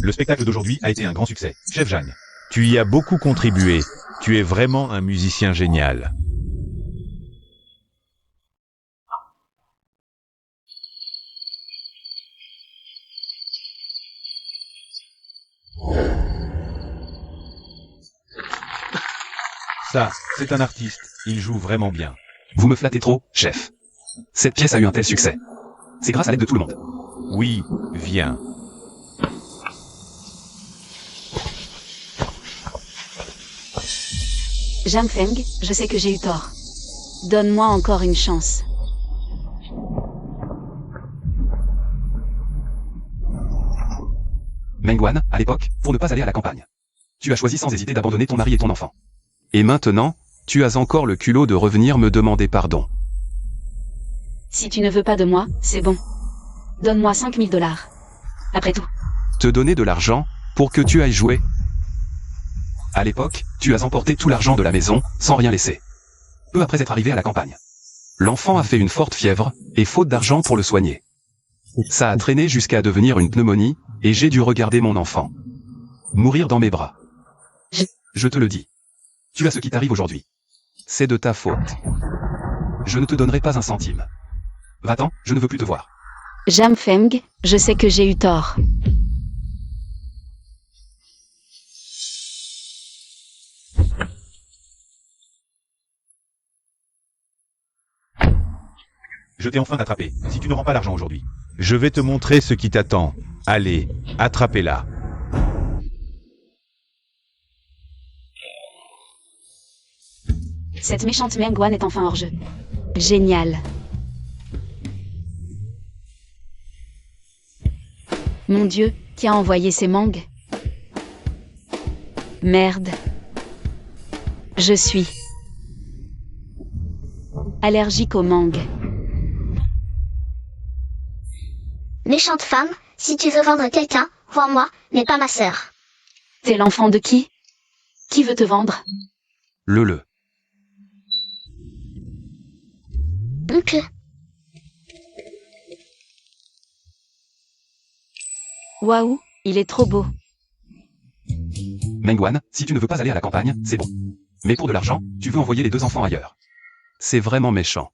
Le spectacle d'aujourd'hui a été un grand succès. Chef Jeanne. Tu y as beaucoup contribué. Tu es vraiment un musicien génial. Ça, c'est un artiste. Il joue vraiment bien. Vous me flattez trop, chef. Cette pièce a eu un tel succès. C'est grâce à l'aide de tout le monde. Oui, viens. Jam Feng, je sais que j'ai eu tort. Donne-moi encore une chance. Mengwan, à l'époque, pour ne pas aller à la campagne. Tu as choisi sans hésiter d'abandonner ton mari et ton enfant. Et maintenant, tu as encore le culot de revenir me demander pardon. Si tu ne veux pas de moi, c'est bon. Donne-moi 5000 $. Après tout. Te donner de l'argent, pour que tu ailles jouer. À l'époque, tu as emporté tout l'argent de la maison, sans rien laisser. Peu après être arrivé à la campagne. L'enfant a fait une forte fièvre, et faute d'argent pour le soigner. Ça a traîné jusqu'à devenir une pneumonie, et j'ai dû regarder mon enfant mourir dans mes bras. Je te le dis. Tu as ce qui t'arrive aujourd'hui. C'est de ta faute. Je ne te donnerai pas un centime. Va-t'en, je ne veux plus te voir. Jam Feng, je sais que j'ai eu tort. Je t'ai enfin attrapé. Si tu ne rends pas l'argent aujourd'hui. Je vais te montrer ce qui t'attend. Allez, attrapez-la. Cette méchante Mengwan est enfin hors jeu. Génial. Mon Dieu, qui a envoyé ces mangues? Merde. Je suis allergique aux mangues. Méchante femme, si tu veux vendre quelqu'un, vends-moi, mais pas ma sœur. T'es l'enfant de qui? Qui veut te vendre? Le. Ok. Waouh, il est trop beau. Mengwan, si tu ne veux pas aller à la campagne, c'est bon. Mais pour de l'argent, tu veux envoyer les 2 enfants ailleurs. C'est vraiment méchant.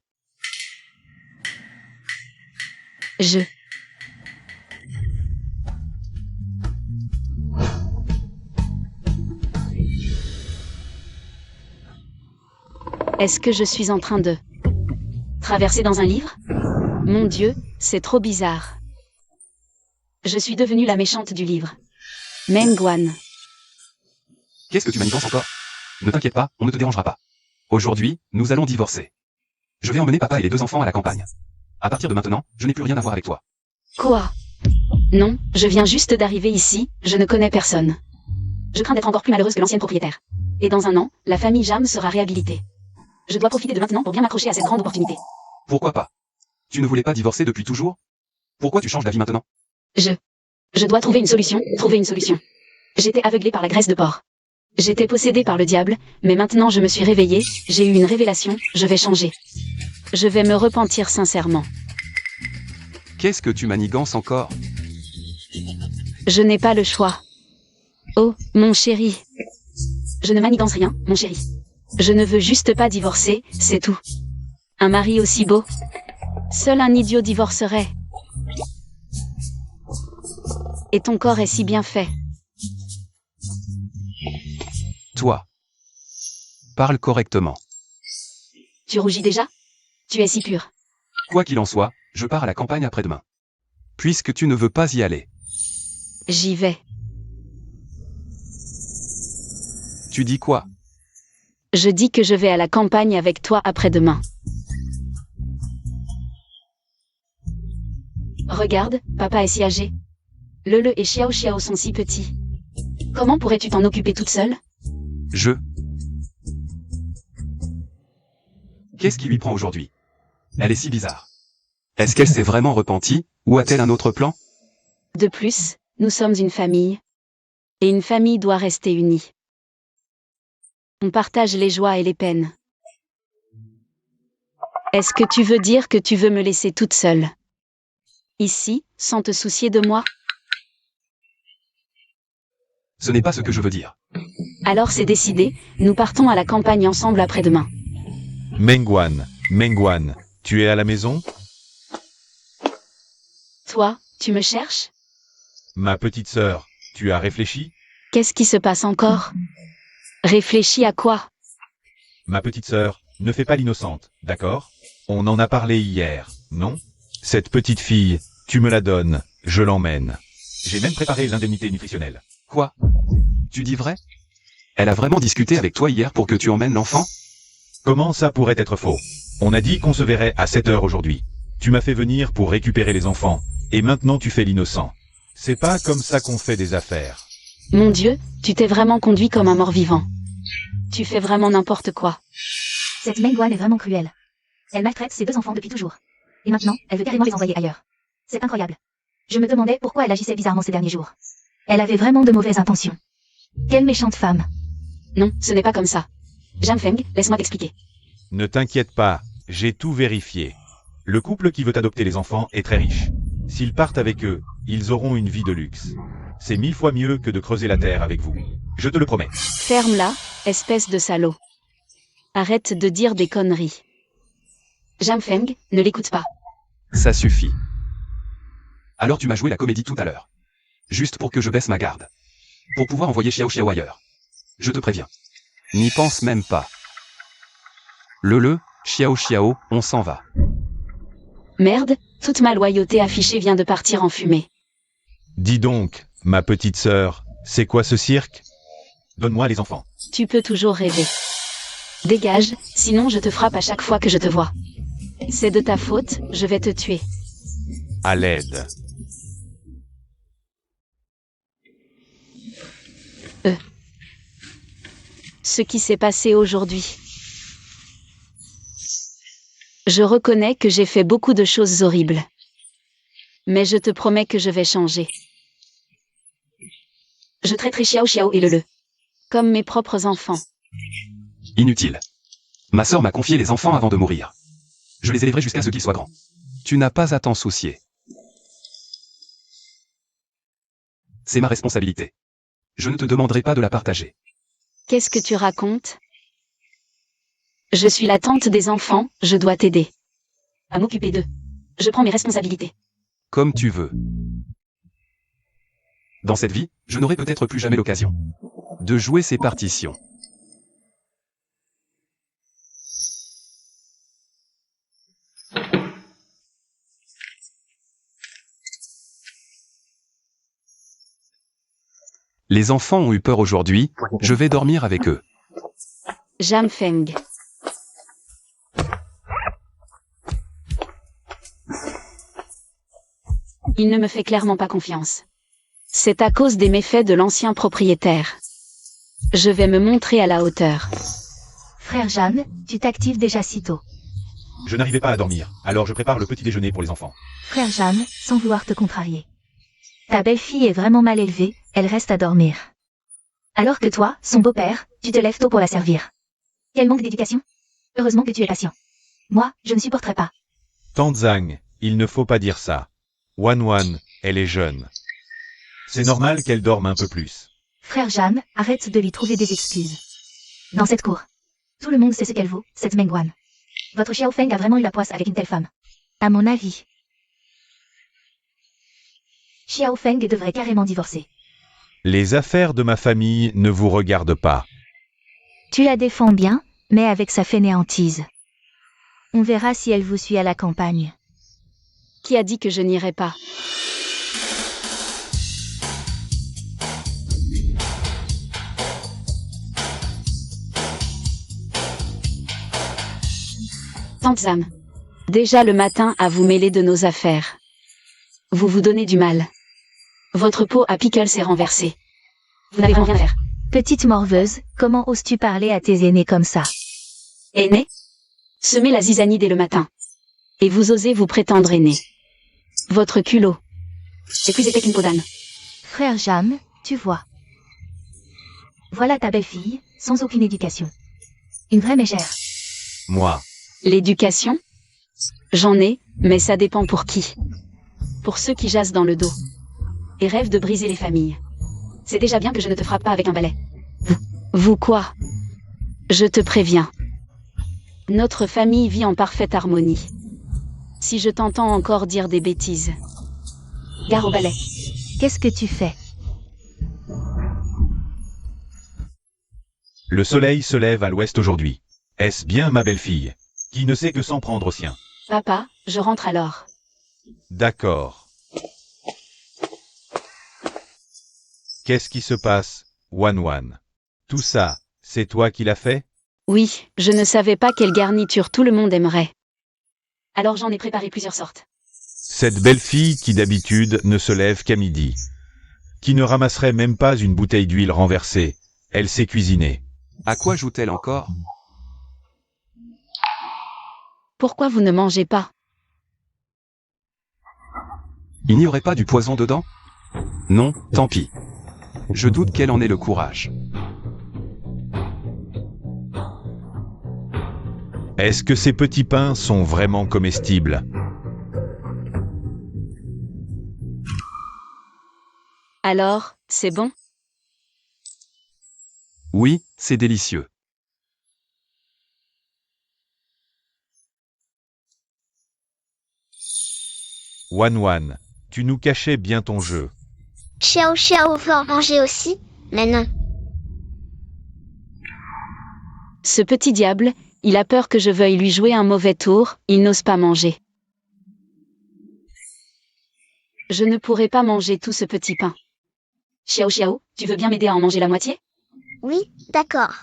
Est-ce que je suis en train de traverser dans un livre? Mon Dieu, c'est trop bizarre. Je suis devenue la méchante du livre. Mengwan. Qu'est-ce que tu manigances encore? Ne t'inquiète pas, on ne te dérangera pas. Aujourd'hui, nous allons divorcer. Je vais emmener papa et les 2 enfants à la campagne. À partir de maintenant, je n'ai plus rien à voir avec toi. Quoi? Non, je viens juste d'arriver ici, je ne connais personne. Je crains d'être encore plus malheureuse que l'ancienne propriétaire. Et dans un an, la famille Jam sera réhabilitée. Je dois profiter de maintenant pour bien m'accrocher à cette grande opportunité. Pourquoi pas? Tu ne voulais pas divorcer depuis toujours? Pourquoi tu changes d'avis maintenant? Je dois trouver une solution. J'étais aveuglée par la graisse de porc. J'étais possédée par le diable, mais maintenant je me suis réveillée, j'ai eu une révélation, je vais changer. Je vais me repentir sincèrement. Qu'est-ce que tu manigances encore? Je n'ai pas le choix. Oh, mon chéri. Je ne manigance rien, mon chéri. Je ne veux juste pas divorcer, c'est tout. Un mari aussi beau. Seul un idiot divorcerait. Et ton corps est si bien fait. Toi. Parle correctement. Tu rougis déjà? Tu es si pur. Quoi qu'il en soit, je pars à la campagne après-demain. Puisque tu ne veux pas y aller. J'y vais. Tu dis quoi? Je dis que je vais à la campagne avec toi après-demain. Regarde, papa est si âgé. Lele et Xiao Xiao sont si petits. Comment pourrais-tu t'en occuper toute seule? Qu'est-ce qui lui prend aujourd'hui? Elle est si bizarre. Est-ce qu'elle s'est vraiment repentie, ou a-t-elle un autre plan? De plus, nous sommes une famille. Et une famille doit rester unie. On partage les joies et les peines. Est-ce que tu veux dire que tu veux me laisser toute seule? Ici, sans te soucier de moi? Ce n'est pas ce que je veux dire. Alors c'est décidé, nous partons à la campagne ensemble après-demain. Mengwan, tu es à la maison? Toi, tu me cherches? Ma petite sœur, tu as réfléchi? Qu'est-ce qui se passe encore? Réfléchis à quoi? Ma petite sœur, ne fais pas l'innocente, d'accord? On en a parlé hier, non? Cette petite fille, tu me la donnes, je l'emmène. J'ai même préparé l'indemnité nutritionnelle. Quoi? Tu dis vrai? Elle a vraiment discuté avec toi hier pour que tu emmènes l'enfant? Comment ça pourrait être faux? On a dit qu'on se verrait à 7 heures aujourd'hui. Tu m'as fait venir pour récupérer les enfants, et maintenant tu fais l'innocent. C'est pas comme ça qu'on fait des affaires. Mon Dieu, tu t'es vraiment conduit comme un mort-vivant. Tu fais vraiment n'importe quoi. Cette Mengwan est vraiment cruelle. Elle maltraite ses 2 enfants depuis toujours. Et maintenant, elle veut carrément les envoyer ailleurs. C'est incroyable. Je me demandais pourquoi elle agissait bizarrement ces derniers jours. Elle avait vraiment de mauvaises intentions. Quelle méchante femme. Non, ce n'est pas comme ça. Jamfeng, laisse-moi t'expliquer. Ne t'inquiète pas, j'ai tout vérifié. Le couple qui veut adopter les enfants est très riche. S'ils partent avec eux, ils auront une vie de luxe. C'est 1000 fois mieux que de creuser la terre avec vous. Je te le promets. Ferme-la, espèce de salaud. Arrête de dire des conneries. Jamfeng, ne l'écoute pas. Ça suffit. Alors tu m'as joué la comédie tout à l'heure. Juste pour que je baisse ma garde. Pour pouvoir envoyer Xiao Xiao ailleurs. Je te préviens. N'y pense même pas. Xiao Xiao, on s'en va. Merde, toute ma loyauté affichée vient de partir en fumée. Dis donc, ma petite sœur, c'est quoi ce cirque? Donne-moi les enfants. Tu peux toujours rêver. Dégage, sinon je te frappe à chaque fois que je te vois. C'est de ta faute, je vais te tuer. À l'aide. Ce qui s'est passé aujourd'hui. Je reconnais que j'ai fait beaucoup de choses horribles. Mais je te promets que je vais changer. Je traiterai Xiao Xiao et Le comme mes propres enfants. Inutile. Ma sœur m'a confié les enfants avant de mourir. Je les élèverai jusqu'à ce qu'ils soient grands. Tu n'as pas à t'en soucier. C'est ma responsabilité. Je ne te demanderai pas de la partager. Qu'est-ce que tu racontes? Je suis la tante des enfants, je dois t'aider. À m'occuper d'eux. Je prends mes responsabilités. Comme tu veux. Dans cette vie, je n'aurai peut-être plus jamais l'occasion de jouer ces partitions. Les enfants ont eu peur aujourd'hui, je vais dormir avec eux. Jamfeng. Il ne me fait clairement pas confiance. C'est à cause des méfaits de l'ancien propriétaire. Je vais me montrer à la hauteur. Frère Jeanne, tu t'actives déjà si tôt. Je n'arrivais pas à dormir, alors je prépare le petit déjeuner pour les enfants. Frère Jeanne, sans vouloir te contrarier. Ta belle-fille est vraiment mal élevée, elle reste à dormir. Alors que toi, son beau-père, tu te lèves tôt pour la servir. Quel manque d'éducation. Heureusement que tu es patient. Moi, je ne supporterai pas. Tante Zhang, il ne faut pas dire ça. Wan, elle est jeune. C'est normal qu'elle dorme un peu plus. Frère Jeanne, arrête de lui trouver des excuses. Dans cette cour, tout le monde sait ce qu'elle vaut, cette Mengwan. Votre Xiao Feng a vraiment eu la poisse avec une telle femme. À mon avis. Xiao Feng devrait carrément divorcer. Les affaires de ma famille ne vous regardent pas. Tu la défends bien, mais avec sa fainéantise. On verra si elle vous suit à la campagne. Qui a dit que je n'irai pas? Tante Zam. Déjà le matin à vous mêler de nos affaires. Vous vous donnez du mal. Votre peau à pickle s'est renversée. Vous n'avez vraiment rien à faire. Petite morveuse, comment oses-tu parler à tes aînés comme ça? Aîné? Semez la zizanie dès le matin. Et vous osez vous prétendre aîné. Votre culot. C'est plus épais qu'une peau d'âne. Frère Jeanne, tu vois. Voilà ta belle-fille, sans aucune éducation. Une vraie mégère. Moi. L'éducation? J'en ai, mais ça dépend pour qui. Pour ceux qui jasent dans le dos. Et rêvent de briser les familles. C'est déjà bien que je ne te frappe pas avec un balai. Vous quoi? Je te préviens. Notre famille vit en parfaite harmonie. Si je t'entends encore dire des bêtises. Gare au balai. Qu'est-ce que tu fais? Le soleil se lève à l'ouest aujourd'hui. Est-ce bien ma belle-fille, qui ne sait que s'en prendre au sien? Papa, je rentre alors. D'accord. Qu'est-ce qui se passe, Wan? Tout ça, c'est toi qui l'as fait? Oui, je ne savais pas quelle garniture tout le monde aimerait. Alors j'en ai préparé plusieurs sortes. Cette belle-fille qui d'habitude ne se lève qu'à midi. Qui ne ramasserait même pas une bouteille d'huile renversée. Elle sait cuisiner. À quoi joue-t-elle encore? Pourquoi vous ne mangez pas? Il n'y aurait pas du poison dedans? Non, tant pis. Je doute qu'elle en ait le courage. Est-ce que ces petits pains sont vraiment comestibles? Alors, c'est bon? Oui, c'est délicieux. Wan, tu nous cachais bien ton jeu. Xiao Xiao veut en manger aussi, mais non. Ce petit diable, il a peur que je veuille lui jouer un mauvais tour, il n'ose pas manger. Je ne pourrai pas manger tout ce petit pain. Xiao Xiao, tu veux bien m'aider à en manger la moitié? Oui, d'accord.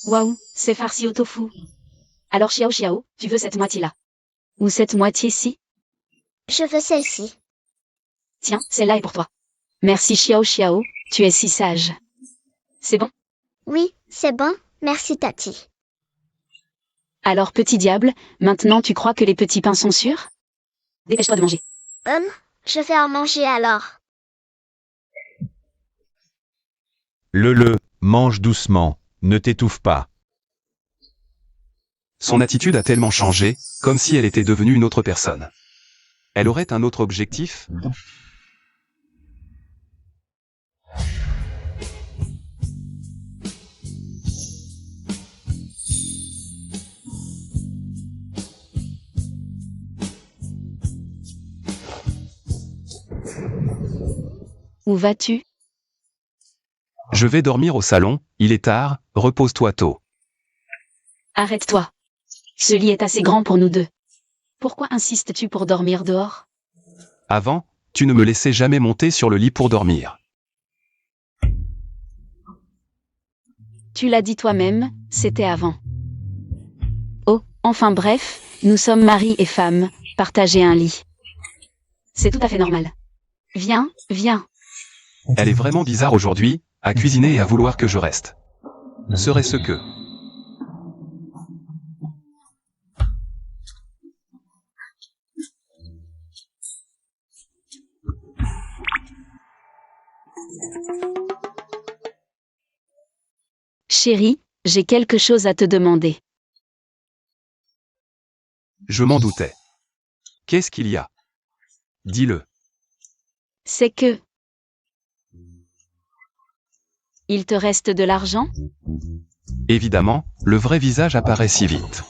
Waouh, c'est farci au tofu. Alors Xiao Xiao, tu veux cette moitié-là? Ou cette moitié-ci? Je veux celle-ci. Tiens, celle-là est pour toi. Merci Xiao Xiao, tu es si sage. C'est bon? Oui, c'est bon, merci Tati. Alors petit diable, maintenant tu crois que les petits pains sont sûrs? Dépêche-toi de manger. Je vais en manger alors. Mange doucement, ne t'étouffe pas. Son attitude a tellement changé, comme si elle était devenue une autre personne. Elle aurait un autre objectif? Où vas-tu? Je vais dormir au salon, il est tard, repose-toi tôt. Arrête-toi. Ce lit est assez grand pour nous deux. Pourquoi insistes-tu pour dormir dehors? Avant, tu ne me laissais jamais monter sur le lit pour dormir. Tu l'as dit toi-même, c'était avant. Oh, enfin bref, nous sommes mari et femme, partager un lit. C'est tout à fait normal. Viens, viens. Elle est vraiment bizarre aujourd'hui, à cuisiner et à vouloir que je reste. Serait-ce que... Chérie, j'ai quelque chose à te demander. Je m'en doutais. Qu'est-ce qu'il y a? Dis-le. C'est que... Il te reste de l'argent? Évidemment, le vrai visage apparaît si vite.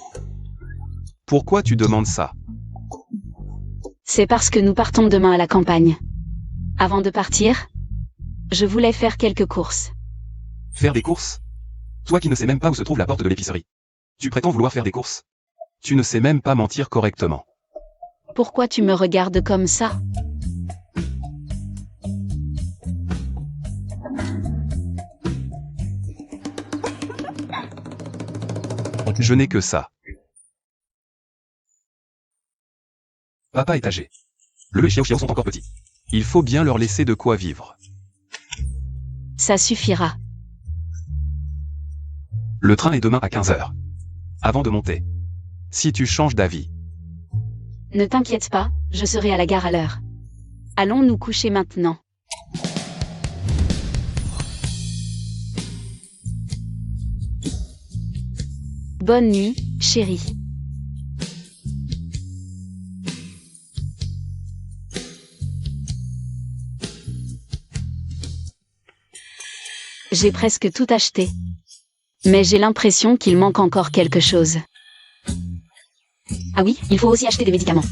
Pourquoi tu demandes ça? C'est parce que nous partons demain à la campagne. Avant de partir, je voulais faire quelques courses. Faire des courses? Toi qui ne sais même pas où se trouve la porte de l'épicerie. Tu prétends vouloir faire des courses? Tu ne sais même pas mentir correctement. Pourquoi tu me regardes comme ça? Je n'ai que ça. Papa est âgé. Le Xiao Xiao sont encore petits. Il faut bien leur laisser de quoi vivre. Ça suffira. Le train est demain à 15h. Avant de monter. Si tu changes d'avis. Ne t'inquiète pas, je serai à la gare à l'heure. Allons nous coucher maintenant. Bonne nuit, chérie. J'ai presque tout acheté. Mais j'ai l'impression qu'il manque encore quelque chose. Ah oui, il faut aussi acheter des médicaments.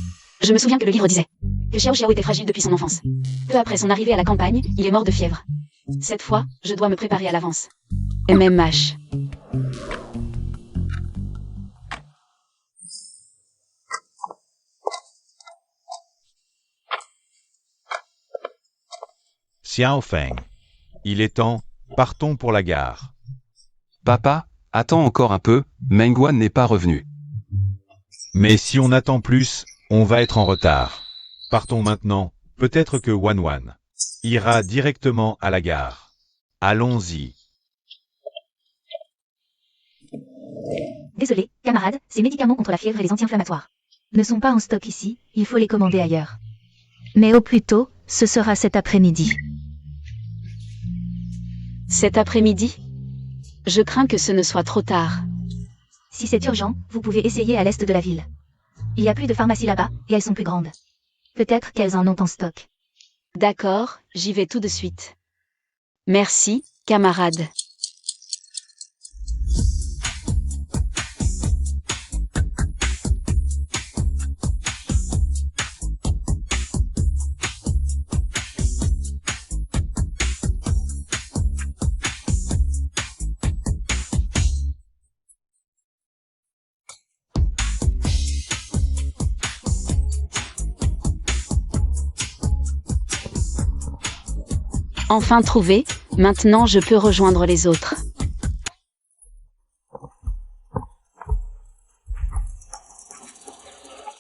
Je me souviens que le livre disait que Xiao Xiao était fragile depuis son enfance. Peu après son arrivée à la campagne, il est mort de fièvre. Cette fois, je dois me préparer à l'avance. MMH. Xiao Feng. Il est temps, partons pour la gare. Papa, attends encore un peu, Mengwan n'est pas revenu. Mais si on attend plus, on va être en retard. Partons maintenant, peut-être que Wanwan ira directement à la gare. Allons-y. Désolé, camarade, ces médicaments contre la fièvre et les anti-inflammatoires ne sont pas en stock ici, il faut les commander ailleurs. Mais au plus tôt, ce sera cet après-midi. Cet après-midi? Je crains que ce ne soit trop tard. Si c'est urgent, vous pouvez essayer à l'est de la ville. Il y a plus de pharmacies là-bas, et elles sont plus grandes. Peut-être qu'elles en ont en stock. D'accord, j'y vais tout de suite. Merci, camarade. Enfin trouvé, maintenant je peux rejoindre les autres.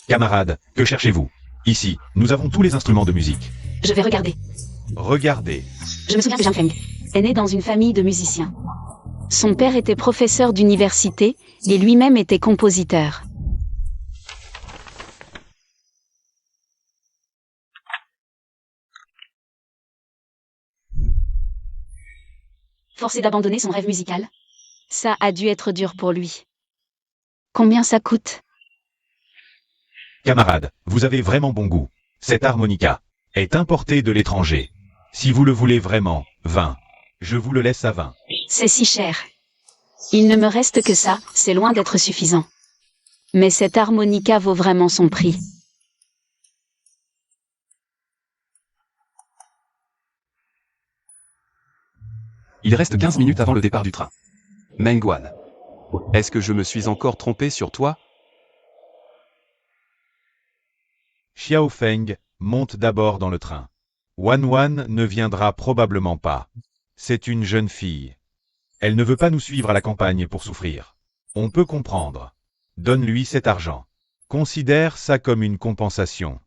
Camarades, que cherchez-vous? Ici, nous avons tous les instruments de musique. Je vais regarder. Regardez. Je me souviens que Zhang Feng est né dans une famille de musiciens. Son père était professeur d'université, et lui-même était compositeur. Forcé d'abandonner son rêve musical. Ça a dû être dur pour lui. Combien ça coûte? Camarades, vous avez vraiment bon goût. Cette harmonica est importée de l'étranger. Si vous le voulez vraiment, 20. Je vous le laisse à 20. C'est si cher. Il ne me reste que ça, c'est loin d'être suffisant. Mais cette harmonica vaut vraiment son prix. Il reste 15 minutes avant le départ du train. Mengwan. Est-ce que je me suis encore trompé sur toi? Xiao Feng monte d'abord dans le train. Wanwan ne viendra probablement pas. C'est une jeune fille. Elle ne veut pas nous suivre à la campagne pour souffrir. On peut comprendre. Donne-lui cet argent. Considère ça comme une compensation.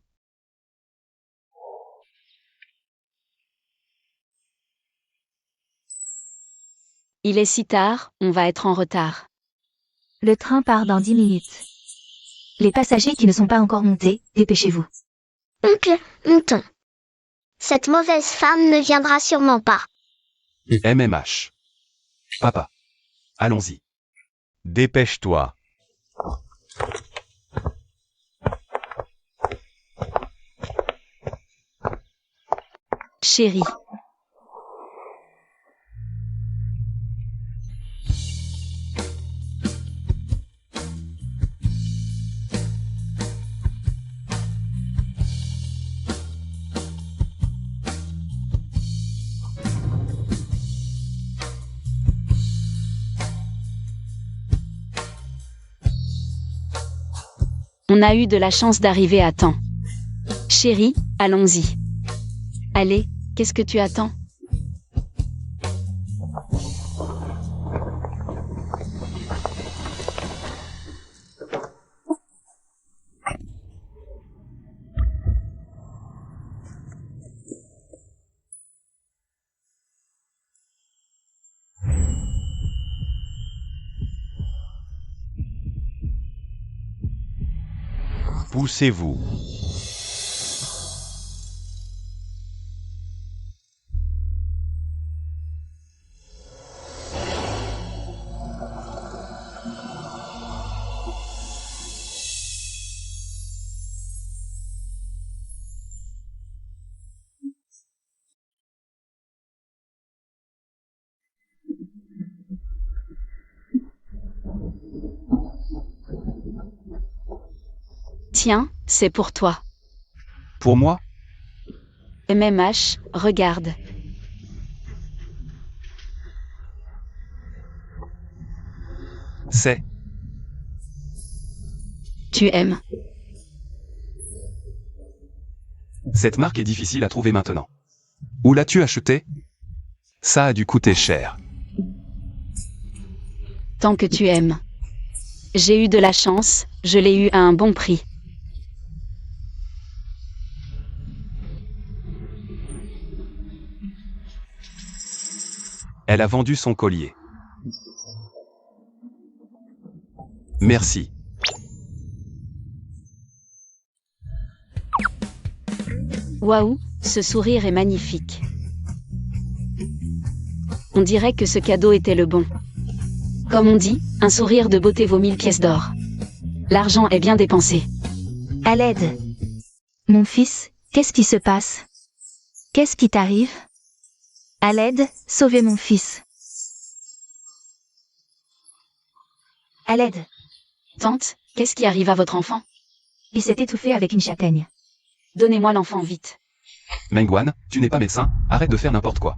Il est si tard, on va être en retard. Le train part dans 10 minutes. Les passagers qui ne sont pas encore montés, dépêchez-vous. Oncle, montons. Cette mauvaise femme ne viendra sûrement pas. MMH. Papa. Allons-y. Dépêche-toi. Chérie. On a eu de la chance d'arriver à temps. Chérie, allons-y. Allez, qu'est-ce que tu attends? Poussez-vous. Tiens, c'est pour toi. Pour moi? MMH, regarde. C'est. Tu aimes. Cette marque est difficile à trouver maintenant. Où l'as-tu acheté? Ça a dû coûter cher. Tant que tu aimes. J'ai eu de la chance, je l'ai eu à un bon prix. Elle a vendu son collier. Merci. Waouh, ce sourire est magnifique. On dirait que ce cadeau était le bon. Comme on dit, un sourire de beauté vaut 1000 pièces d'or. L'argent est bien dépensé. À l'aide. Mon fils, qu'est-ce qui se passe? Qu'est-ce qui t'arrive? À l'aide, sauvez mon fils. À l'aide. Tante, qu'est-ce qui arrive à votre enfant? Il s'est étouffé avec une châtaigne. Donnez-moi l'enfant vite. Mengwan, tu n'es pas médecin, arrête de faire n'importe quoi.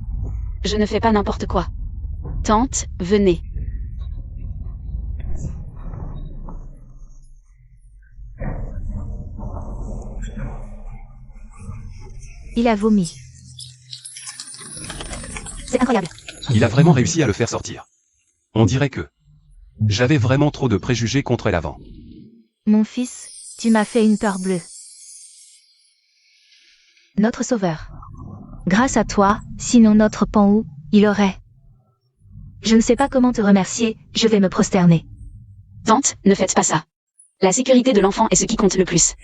Je ne fais pas n'importe quoi. Tante, venez. Il a vomi. C'est incroyable. Il a vraiment réussi à le faire sortir. On dirait que... J'avais vraiment trop de préjugés contre elle avant. Mon fils, tu m'as fait une peur bleue. Notre sauveur. Grâce à toi, sinon notre Pan-Hu, il aurait... Je ne sais pas comment te remercier, je vais me prosterner. Tante, ne faites pas ça. La sécurité de l'enfant est ce qui compte le plus.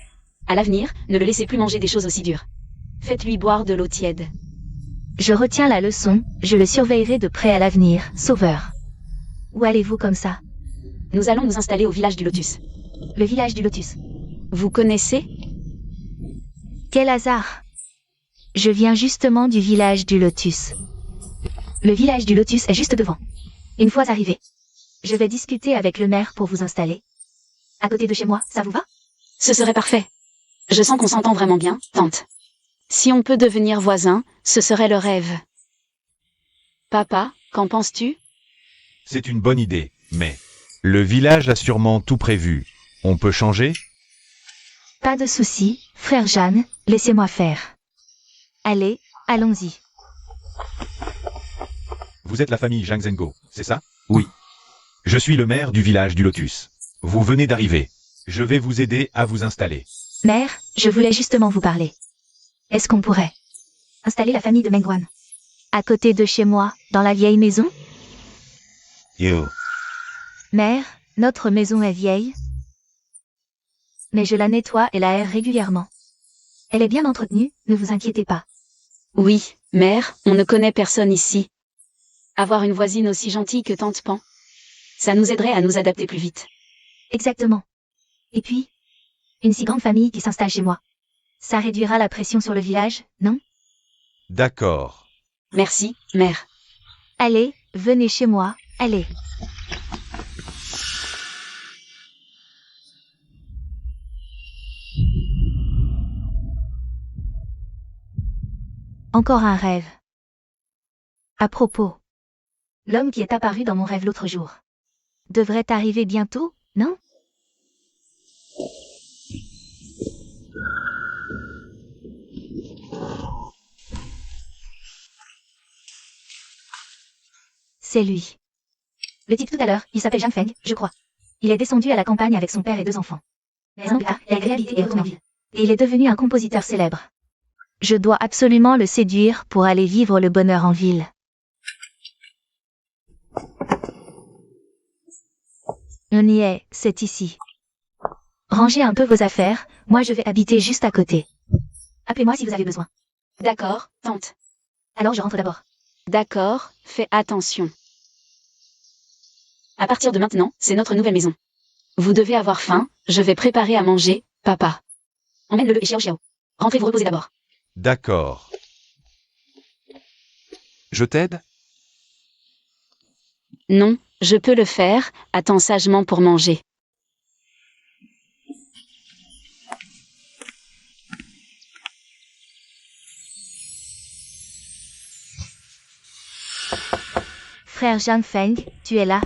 À l'avenir, ne le laissez plus manger des choses aussi dures. Faites-lui boire de l'eau tiède. Je retiens la leçon, je le surveillerai de près à l'avenir, sauveur. Où allez-vous comme ça? Nous allons nous installer au village du Lotus. Le village du Lotus. Vous connaissez? Quel hasard! Je viens justement du village du Lotus. Le village du Lotus est juste devant. Une fois arrivé, je vais discuter avec le maire pour vous installer. À côté de chez moi, ça vous va? Ce serait parfait. Je sens qu'on s'entend vraiment bien, tante. Si on peut devenir voisins, ce serait le rêve. Papa, qu'en penses-tu? C'est une bonne idée, mais... Le village a sûrement tout prévu. On peut changer? Pas de souci, frère Jeanne, laissez-moi faire. Allez, allons-y. Vous êtes la famille Zhang Zhengo, c'est ça? Oui. Je suis le maire du village du Lotus. Vous venez d'arriver. Je vais vous aider à vous installer. Mère, je voulais justement vous parler. Est-ce qu'on pourrait installer la famille de Mengwan à côté de chez moi, dans la vieille maison? Yo. Mère, notre maison est vieille. Mais je la nettoie et l'aère régulièrement. Elle est bien entretenue, ne vous inquiétez pas. Oui, mère, on ne connaît personne ici. Avoir une voisine aussi gentille que tante Pan, ça nous aiderait à nous adapter plus vite. Exactement. Et puis, une si grande famille qui s'installe chez moi. Ça réduira la pression sur le village, non? D'accord. Merci, mère. Allez, venez chez moi, allez. Encore un rêve. À propos, l'homme qui est apparu dans mon rêve l'autre jour devrait arriver bientôt, non? C'est lui. Le type tout à l'heure, il s'appelle Zhang Feng, je crois. Il est descendu à la campagne avec son père et 2 enfants. Mais un an plus tard, il a réhabité et retourné en ville. Et il est devenu un compositeur célèbre. Je dois absolument le séduire pour aller vivre le bonheur en ville. On y est, c'est ici. Rangez un peu vos affaires, moi je vais habiter juste à côté. Appelez-moi si vous avez besoin. D'accord, tante. Alors je rentre d'abord. D'accord, fais attention. À partir de maintenant, c'est notre nouvelle maison. Vous devez avoir faim, je vais préparer à manger, papa. Emmène-le et Xiao Xiao. Rentrez vous reposer d'abord. D'accord. Je t'aide? Non, je peux le faire, attends sagement pour manger. Frère Zhang Feng, tu es là?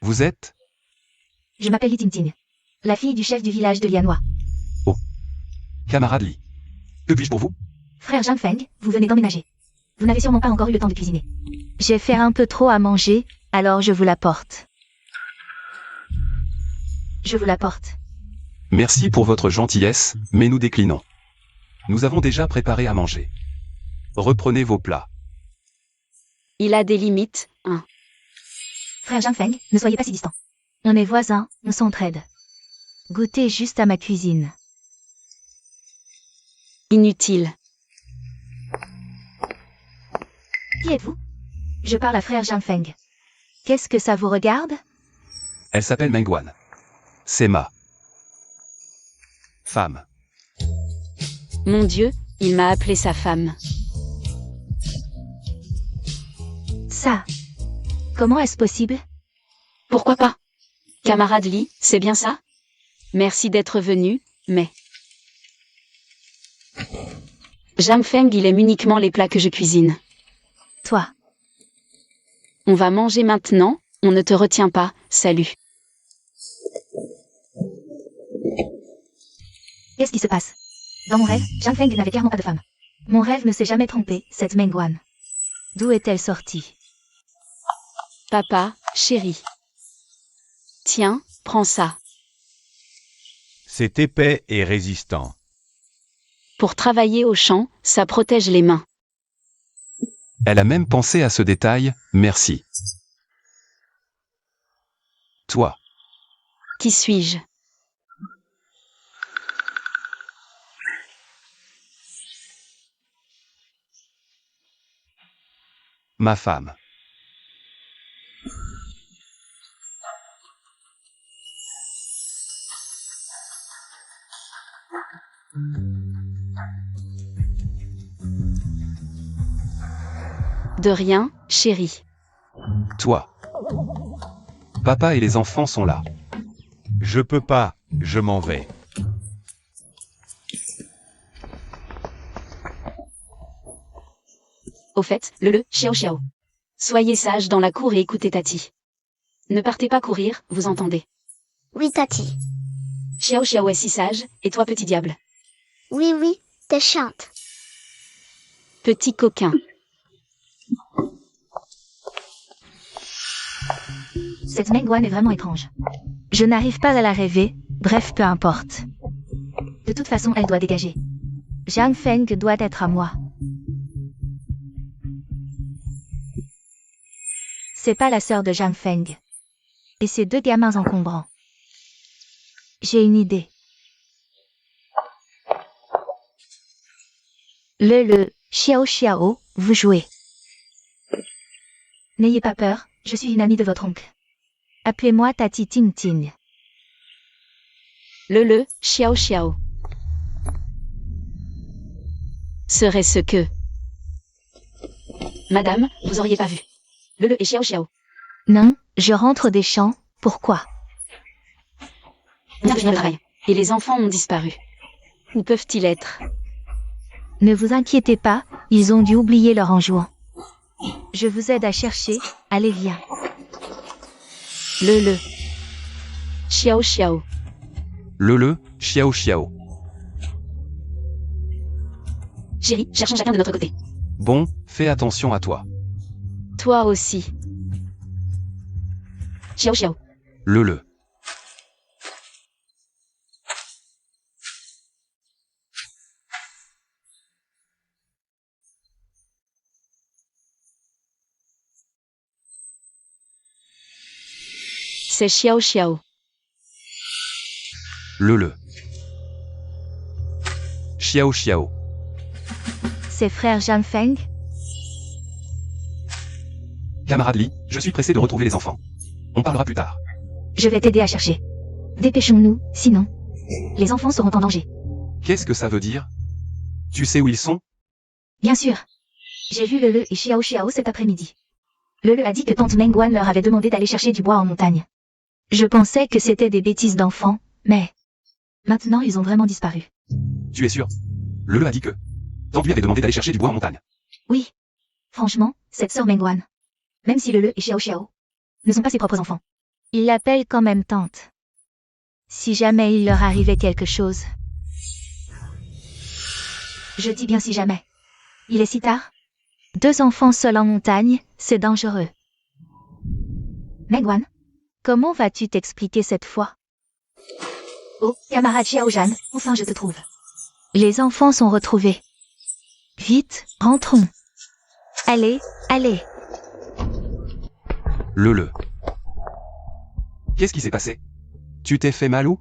Vous êtes? Je m'appelle Li Tingting, la fille du chef du village de Lianhua. Camarade Li. Que puis-je pour vous? Frère Zhang Feng, vous venez d'emménager. Vous n'avez sûrement pas encore eu le temps de cuisiner. J'ai fait un peu trop à manger, alors je vous l'apporte. Je vous l'apporte. Merci pour votre gentillesse, mais nous déclinons. Nous avons déjà préparé à manger. Reprenez vos plats. Il a des limites, hein. Frère Zhang Feng, ne soyez pas si distant. On est voisins, on s'entraide. Goûtez juste à ma cuisine. Inutile. Qui êtes-vous? Je parle à frère Zhang Feng. Qu'est-ce que ça vous regarde? Elle s'appelle Mengwan. C'est ma femme. Mon Dieu, il m'a appelé sa femme. Ça. Comment est-ce possible? Pourquoi pas? Camarade Li, c'est bien ça? Merci d'être venu, mais... Zhang Feng, il aime uniquement les plats que je cuisine. Toi. On va manger maintenant, on ne te retient pas, salut. Qu'est-ce qui se passe? Dans mon rêve, Zhang Feng n'avait clairement pas de femme. Mon rêve ne s'est jamais trompé, cette Mengwan. D'où est-elle sortie? Papa, chérie. Tiens, prends ça. C'est épais et résistant. Pour travailler au champ, ça protège les mains. Elle a même pensé à ce détail, merci. Toi. Qui suis-je? Ma femme. De rien, chérie. Toi. Papa et les enfants sont là. Je peux pas, je m'en vais. Au fait, le Xiao Xiao. Soyez sage dans la cour et écoutez Tati. Ne partez pas courir, vous entendez? Oui, Tati. Xiao Xiao est si sage, et toi petit diable? Oui, oui, t'es chiante. Petit coquin. Cette Mengwan est vraiment étrange. Je n'arrive pas à la rêver, bref, peu importe. De toute façon, elle doit dégager. Zhang Feng doit être à moi. C'est pas la sœur de Zhang Feng. Et ces deux gamins encombrants. J'ai une idée. Le Xiao Xiao, vous jouez. N'ayez pas peur, je suis une amie de votre oncle. Appelez-moi Tati Ting Ting. Le Xiao Xiao. Serait-ce que... Madame, vous auriez pas vu. Le et Xiao Xiao. Non, je rentre des champs, pourquoi? Bien le travail. Et les enfants ont disparu. Où peuvent-ils être? Ne vous inquiétez pas, ils ont dû oublier leur enjouant. Je vous aide à chercher, allez viens. Le Xiao Xiao. Le Xiao Xiao. Chérie, cherchons chacun de notre côté. Bon, fais attention à toi. Toi aussi. Xiao Xiao. Le. C'est Xiao Xiao. Le. Xiao Xiao. C'est frère Zhang Feng? Camarade Li, je suis pressé de retrouver les enfants. On parlera plus tard. Je vais t'aider à chercher. Dépêchons-nous, sinon, les enfants seront en danger. Qu'est-ce que ça veut dire? Tu sais où ils sont? Bien sûr. J'ai vu Le et Xiao Xiao cet après-midi. Le a dit que tante Mengwan leur avait demandé d'aller chercher du bois en montagne. Je pensais que c'était des bêtises d'enfants, mais... Maintenant ils ont vraiment disparu. Tu es sûr? Le a dit que... Tant lui avait demandé d'aller chercher du bois en montagne. Oui. Franchement, cette sœur Mengwan. Même si Lele et Xiao Xiao ne sont pas ses propres enfants. Il l'appelle quand même tante. Si jamais il leur arrivait quelque chose. Je dis bien si jamais. Il est si tard. 2 enfants seuls en montagne, c'est dangereux. Mengwan, comment vas-tu t'expliquer cette fois? Oh, camarade Xiaojan, enfin je te trouve. Les enfants sont retrouvés. Vite, rentrons. Allez, allez. Le. Qu'est-ce qui s'est passé? Tu t'es fait mal où?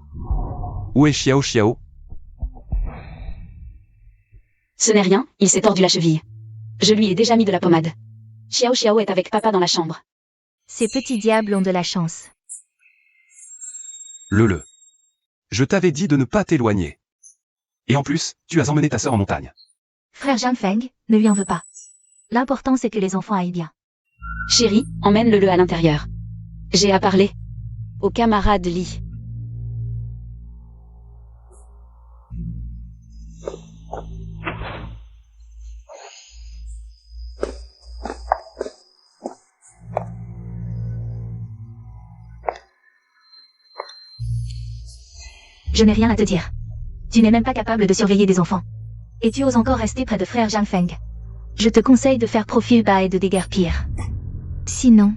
Où est Xiao Xiao? Ce n'est rien, il s'est tordu la cheville. Je lui ai déjà mis de la pommade. Xiao Xiao est avec papa dans la chambre. Ces petits diables ont de la chance. Le. Je t'avais dit de ne pas t'éloigner. Et en plus, tu as emmené ta sœur en montagne. Frère Zhang Feng, ne lui en veux pas. L'important c'est que les enfants aillent bien. Chérie, emmène-le à l'intérieur. J'ai à parler. Au camarade Li. Je n'ai rien à te dire. Tu n'es même pas capable de surveiller des enfants. Et tu oses encore rester près de frère Zhang Feng. Je te conseille de faire profil bas et de déguerpir. Sinon...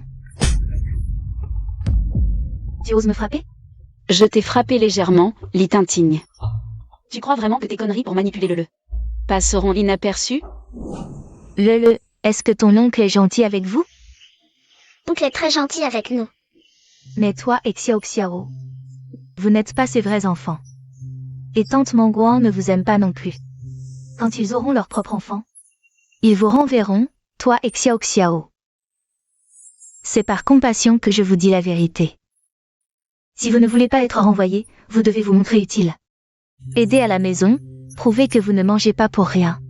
Tu oses me frapper? Je t'ai frappé légèrement, Li Tintigne. Tu crois vraiment que tes conneries pour manipuler le passeront inaperçues? Est-ce que ton oncle est gentil avec vous? Oncle est très gentil avec nous. Mais toi et Xiao Xiao, vous n'êtes pas ses vrais enfants. Et tante Mengwan ne vous aime pas non plus. Quand ils auront leur propre enfant, ils vous renverront, toi et Xiao Xiao. C'est par compassion que je vous dis la vérité. Si vous ne voulez pas être renvoyé, vous devez vous montrer utile. Aider à la maison, prouver que vous ne mangez pas pour rien.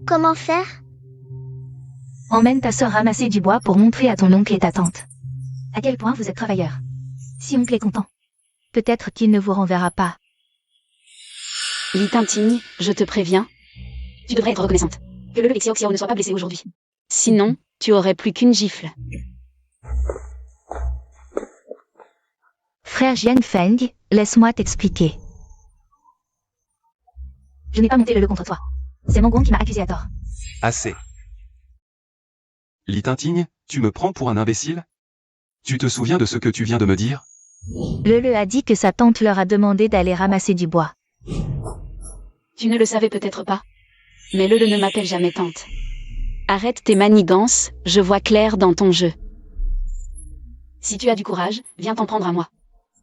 Comment faire? Emmène ta sœur ramasser du bois pour montrer à ton oncle et ta tante à quel point vous êtes travailleurs. Si oncle est content, peut-être qu'il ne vous renverra pas. Li Tintigne, je te préviens. Tu devrais être reconnaissante. Que le et Xiao Xiao ne soient pas blessés aujourd'hui. Sinon, tu aurais plus qu'une gifle. Frère Jiang Feng, laisse-moi t'expliquer. Je n'ai pas monté le contre toi. C'est Mengwan qui m'a accusé à tort. Assez. Li Tintigne, tu me prends pour un imbécile? Tu te souviens de ce que tu viens de me dire? Le a dit que sa tante leur a demandé d'aller ramasser du bois. Tu ne le savais peut-être pas. Mais le ne m'appelle jamais tante. Arrête tes manigances, je vois clair dans ton jeu. Si tu as du courage, viens t'en prendre à moi.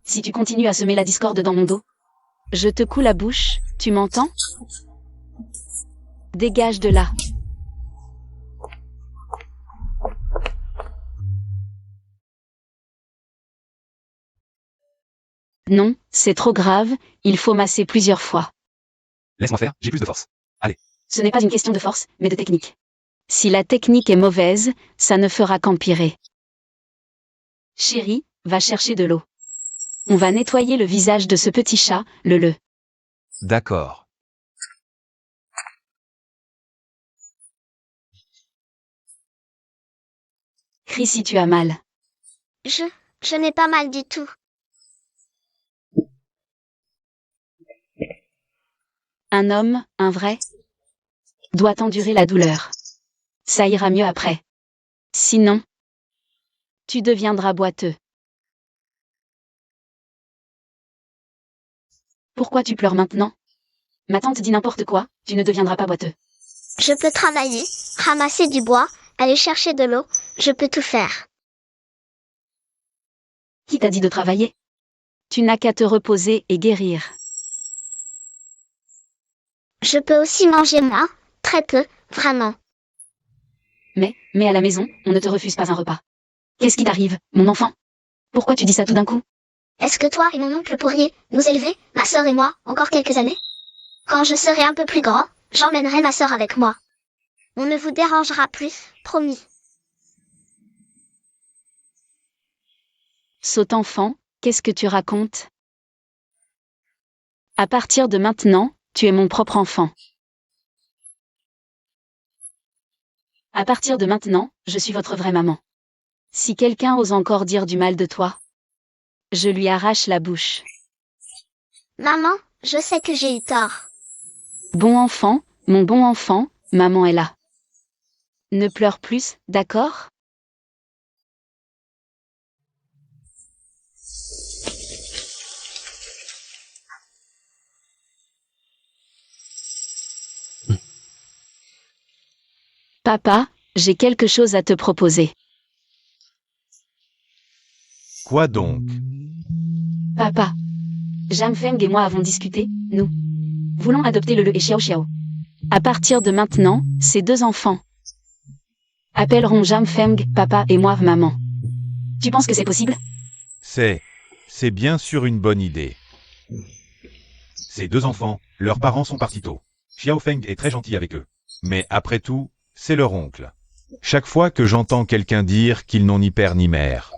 Si tu continues à semer la discorde dans mon dos, je te coule la bouche, tu m'entends? Dégage de là. Non, c'est trop grave, il faut masser plusieurs fois. Laisse-moi faire, j'ai plus de force. Allez. Ce n'est pas une question de force, mais de technique. Si la technique est mauvaise, ça ne fera qu'empirer. Chérie, va chercher de l'eau. On va nettoyer le visage de ce petit chat, le. D'accord. Crie si tu as mal. Je n'ai pas mal du tout. Un homme, un vrai, doit endurer la douleur. Ça ira mieux après. Sinon, tu deviendras boiteux. Pourquoi tu pleures maintenant? Ma tante dit n'importe quoi, tu ne deviendras pas boiteux. Je peux travailler, ramasser du bois, aller chercher de l'eau, je peux tout faire. Qui t'a dit de travailler? Tu n'as qu'à te reposer et guérir. Je peux aussi manger moi, très peu, vraiment. Mais à la maison, on ne te refuse pas un repas. Qu'est-ce qui t'arrive, mon enfant? Pourquoi tu dis ça tout d'un coup? Est-ce que toi et mon oncle pourriez nous élever, ma sœur et moi, encore quelques années? Quand je serai un peu plus grand, j'emmènerai ma sœur avec moi. On ne vous dérangera plus, promis. Sot enfant, qu'est-ce que tu racontes? À partir de maintenant, tu es mon propre enfant. À partir de maintenant, je suis votre vraie maman. Si quelqu'un ose encore dire du mal de toi, je lui arrache la bouche. Maman, je sais que j'ai eu tort. Bon enfant, mon bon enfant, maman est là. Ne pleure plus, d'accord? Papa, j'ai quelque chose à te proposer. Quoi donc? Papa. Jang Feng et moi avons discuté, nous voulons adopter Le et Xiao Xiao. À partir de maintenant, ces deux enfants appelleront Jang Feng, papa et moi, maman. Tu penses que c'est possible? C'est bien sûr une bonne idée. Ces deux enfants, leurs parents sont partis tôt. Xiao Feng est très gentil avec eux. Mais après tout, c'est leur oncle. Chaque fois que j'entends quelqu'un dire qu'ils n'ont ni père ni mère,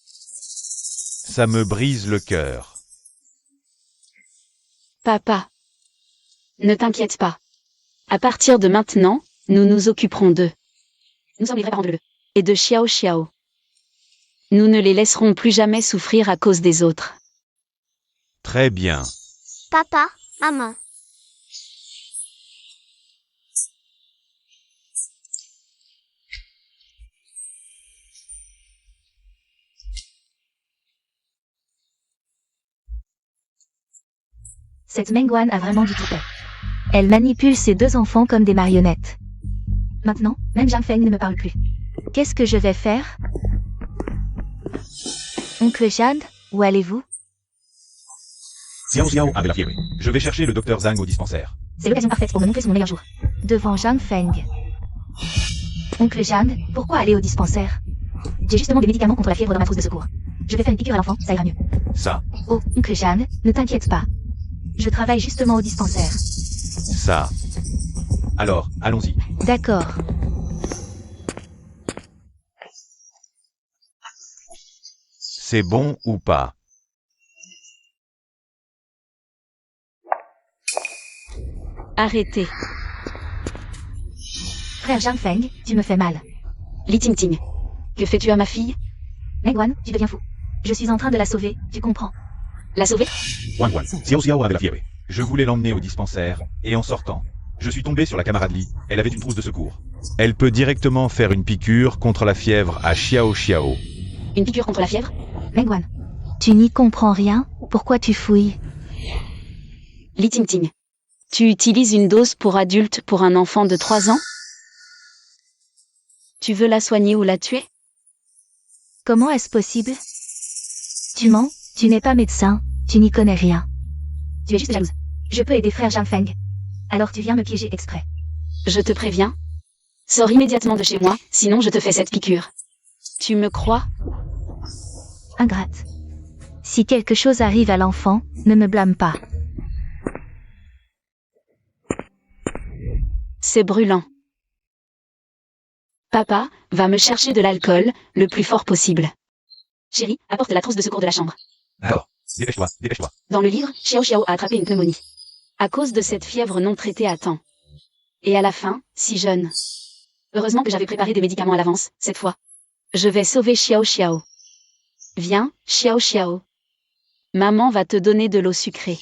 ça me brise le cœur. Papa. Ne t'inquiète pas. À partir de maintenant, nous nous occuperons d'eux. Nous sommes les vrais parents de Le et de Xiao Xiao. Nous ne les laisserons plus jamais souffrir à cause des autres. Très bien. Papa, maman. Cette Mengwan a vraiment du toupet. Elle manipule ses deux enfants comme des marionnettes. Maintenant, même Jang Feng ne me parle plus. Qu'est-ce que je vais faire? Oncle Shad, où allez-vous? Xiao Xiao avait la fièvre. Je vais chercher le docteur Zhang au dispensaire. C'est l'occasion parfaite pour me montrer son meilleur jour. Devant Jang Feng. Oncle Shad, pourquoi aller au dispensaire? J'ai justement des médicaments contre la fièvre dans ma trousse de secours. Je vais faire une piqûre à l'enfant, ça ira mieux. Ça, Oh, Oncle Shad, ne t'inquiète pas. Je travaille justement au dispensaire. ça. Alors, allons-y. D'accord. C'est bon ou pas? Arrêtez. Frère Jang Feng, tu me fais mal. Li Ting Ting. Que fais-tu à ma fille? Mengwan, tu deviens fou. Je suis en train de la sauver, tu comprends? La sauver? Wan Wan, Xiao Xiao avait la fièvre. Je voulais l'emmener au dispensaire, et en sortant, je suis tombé sur la camarade Li. Elle avait une trousse de secours. Elle peut directement faire une piqûre contre la fièvre à Xiao Xiao. Une piqûre contre la fièvre? Mengwan, tu n'y comprends rien? Pourquoi tu fouilles? Li Ting Ting. Tu utilises une dose pour adulte pour un enfant de 3 ans? Tu veux la soigner ou la tuer? Comment est-ce possible? Tu mens, tu n'es pas médecin, tu n'y connais rien. Tu es juste jalouse. Je peux aider frère Jang Feng. Alors tu viens me piéger exprès. Je te préviens. Sors immédiatement de chez moi, sinon je te fais cette piqûre. Tu me crois? Ingrate. Si quelque chose arrive à l'enfant, ne me blâme pas. C'est brûlant. Papa, va me chercher de l'alcool, le plus fort possible. Chérie, apporte la trousse de secours de la chambre. Alors, dépêche-toi, dépêche-toi. Dans le livre, Xiao Xiao a attrapé une pneumonie. À cause de cette fièvre non traitée à temps. Et à la fin, si jeune. Heureusement que j'avais préparé des médicaments à l'avance, cette fois. Je vais sauver Xiao Xiao. Viens, Xiao Xiao. Maman va te donner de l'eau sucrée.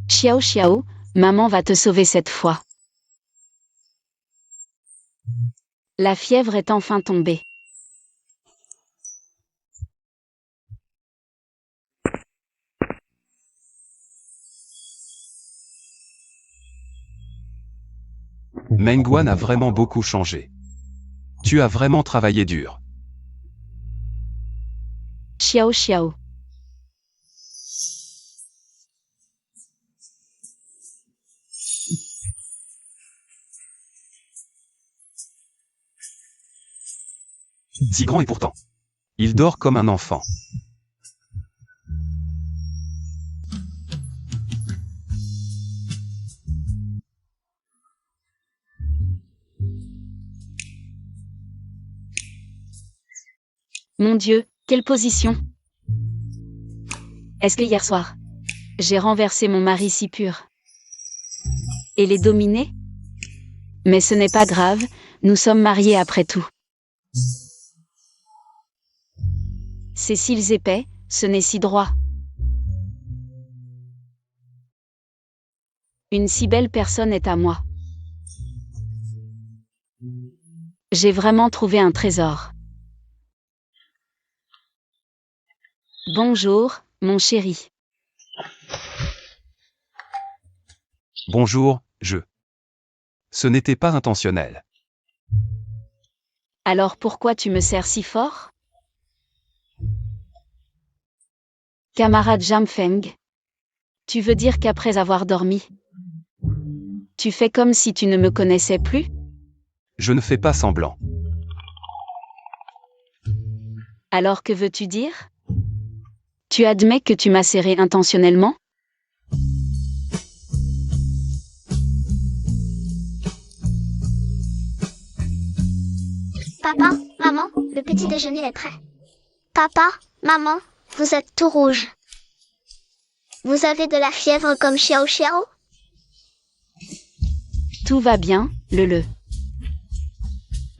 Xiao Xiao, maman va te sauver cette fois. La fièvre est enfin tombée. Mengwan a vraiment beaucoup changé. Tu as vraiment travaillé dur. Xiao Xiao. Si grand et pourtant. Il dort comme un enfant. Mon Dieu, quelle position! Est-ce que hier soir, j'ai renversé mon mari si pur? Et les dominer? Mais ce n'est pas grave, nous sommes mariés après tout. C'est s'ils épais, ce n'est si droit. Une si belle personne est à moi. J'ai vraiment trouvé un trésor. Bonjour, mon chéri. Bonjour, Ce n'était pas intentionnel. Alors pourquoi tu me serres si fort? Camarade Jamfeng. Tu veux dire qu'après avoir dormi, tu fais comme si tu ne me connaissais plus? Je ne fais pas semblant. Alors que veux-tu dire? Tu admets que tu m'as serré intentionnellement? Papa, maman, le petit déjeuner est prêt. Papa, maman, vous êtes tout rouge. Vous avez de la fièvre comme Xiao Xiao? Tout va bien, Lele.